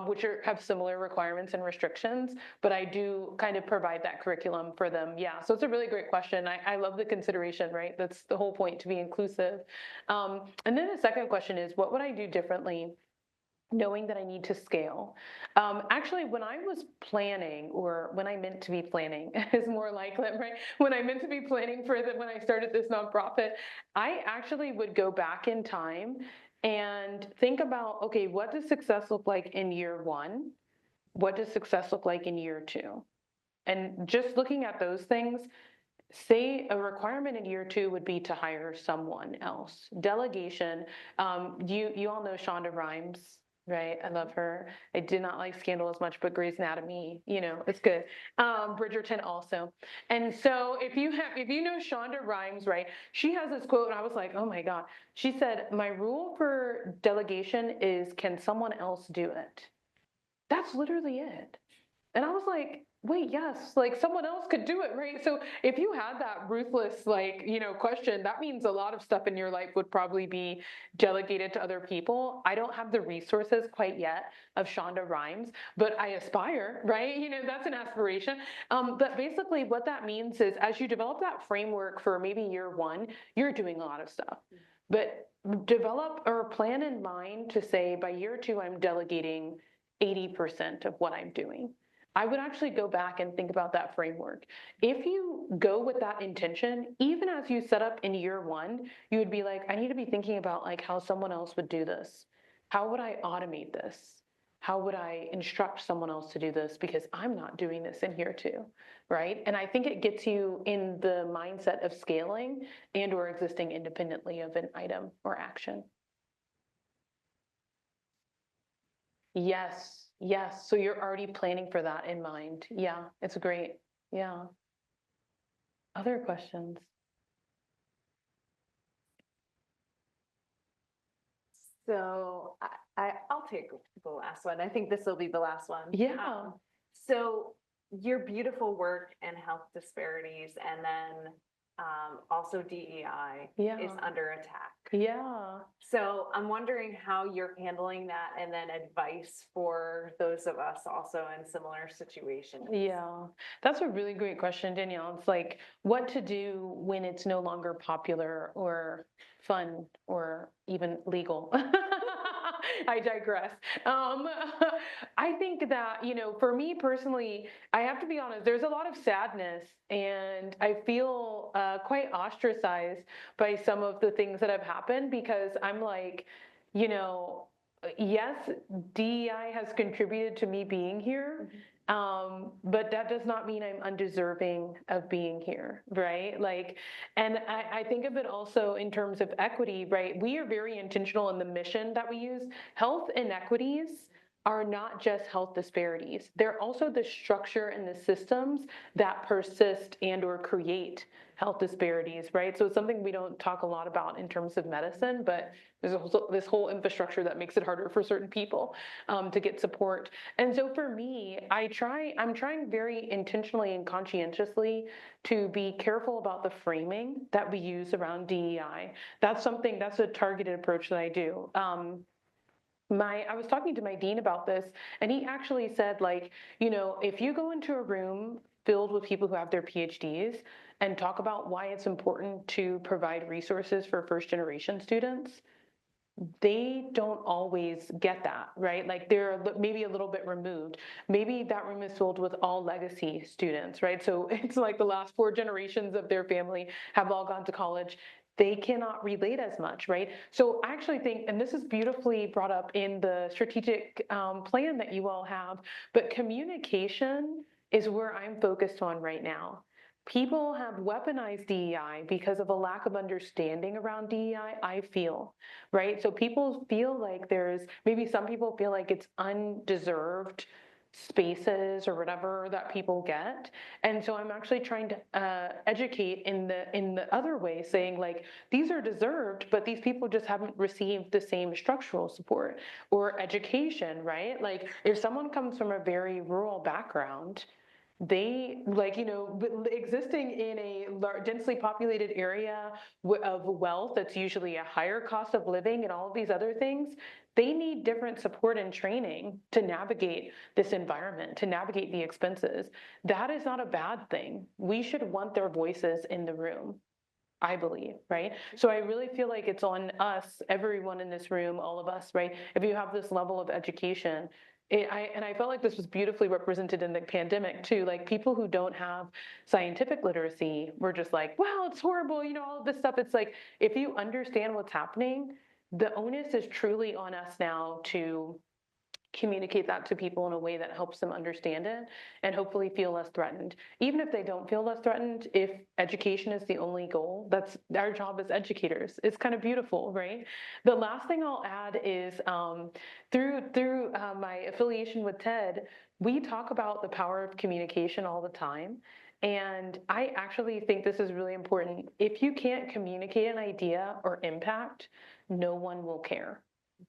which have similar requirements and restrictions, but I do kind of provide that curriculum for them. Yeah, so it's a really great question. I love the consideration, right? That's the whole point, to be inclusive. And then the second question is, what would I do differently knowing that I need to scale? Actually, when I was planning, or when I meant to be planning is more like that, right? When I meant to be planning when I started this nonprofit, I actually would go back in time and think about, okay, what does success look like in year one? What does success look like in year two? And just looking at those things, say a requirement in year two would be to hire someone else. Delegation, you all know Shonda Rhimes, right? I love her. I did not like Scandal as much, but Grey's Anatomy, it's good. Bridgerton also. And so if you know Shonda Rhimes, right, she has this quote, and I was like, oh my God. She said, my rule for delegation is, can someone else do it? That's literally it. And I was like, wait, yes, like someone else could do it, right? So if you had that ruthless, like, question, that means a lot of stuff in your life would probably be delegated to other people. I don't have the resources quite yet of Shonda Rhimes, but I aspire, right? That's an aspiration. But basically what that means is, as you develop that framework for maybe year one, you're doing a lot of stuff. But develop or plan in mind to say, by year two, I'm delegating 80% of what I'm doing. I would actually go back and think about that framework. If you go with that intention, even as you set up in year one, you would be like, I need to be thinking about like how someone else would do this. How would I automate this? How would I instruct someone else to do this? Because I'm not doing this in here too, right? And I think it gets you in the mindset of scaling and or existing independently of an item or action. Yes, yes. So you're already planning for that in mind. Yeah, it's great. Yeah. Other questions? So I'll take the last one. I think this will be the last one. Yeah. So your beautiful work in health disparities, and then also DEI is under attack. Yeah. So I'm wondering how you're handling that, and then advice for those of us also in similar situations. Yeah, that's a really great question, Danielle. It's like what to do when it's no longer popular or fun or even legal. I digress. I think that, for me personally, I have to be honest, there's a lot of sadness, and I feel quite ostracized by some of the things that have happened, because I'm like, yes, DEI has contributed to me being here. But that does not mean I'm undeserving of being here, right? Like, and I think of it also in terms of equity, right? We are very intentional in the mission that we use. Health inequities are not just health disparities. They're also the structure and the systems that persist and or create health disparities, right? So it's something we don't talk a lot about in terms of medicine, but there's also this whole infrastructure that makes it harder for certain people to get support. And so for me, I'm trying very intentionally and conscientiously to be careful about the framing that we use around DEI. That's a targeted approach that I do. I was talking to my dean about this, and he actually said, like, if you go into a room filled with people who have their PhDs and talk about why it's important to provide resources for first generation students, they don't always get that, right? Like they're maybe a little bit removed. Maybe that room is filled with all legacy students, right? So it's like the last 4 generations of their family have all gone to college. They cannot relate as much, right? So I actually think, and this is beautifully brought up in the strategic plan that you all have, but communication is where I'm focused on right now. People have weaponized DEI because of a lack of understanding around DEI, I feel, right? So people feel like maybe some people feel like it's undeserved spaces or whatever that people get. And so I'm actually trying to educate in the other way, saying like, these are deserved, but these people just haven't received the same structural support or education, right? Like if someone comes from a very rural background, they existing in a densely populated area of wealth that's usually a higher cost of living and all of these other things, they need different support and training to navigate this environment, to navigate the expenses. That is not a bad thing. We should want their voices in the room, I believe, right? So I really feel like it's on us, everyone in this room, all of us, right? If you have this level of education, I felt like this was beautifully represented in the pandemic too. Like people who don't have scientific literacy were just like, well, it's horrible, all of this stuff. It's like, if you understand what's happening, the onus is truly on us now to communicate that to people in a way that helps them understand it and hopefully feel less threatened. Even if they don't feel less threatened, if education is the only goal, that's our job as educators. It's kind of beautiful, right? The last thing I'll add is through my affiliation with TED, we talk about the power of communication all the time. And I actually think this is really important. If you can't communicate an idea or impact, no one will care.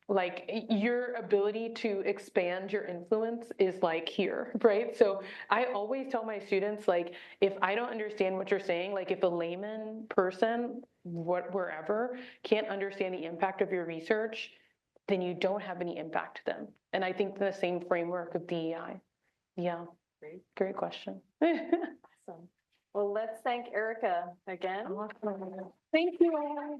Like your ability to expand your influence is like here, right? So I always tell my students, like, if I don't understand what you're saying, like if a layman person, wherever, can't understand the impact of your research, then you don't have any impact to them. And I think the same framework of DEI. Yeah, great question. Awesome. Well, let's thank Erika again. Thank you.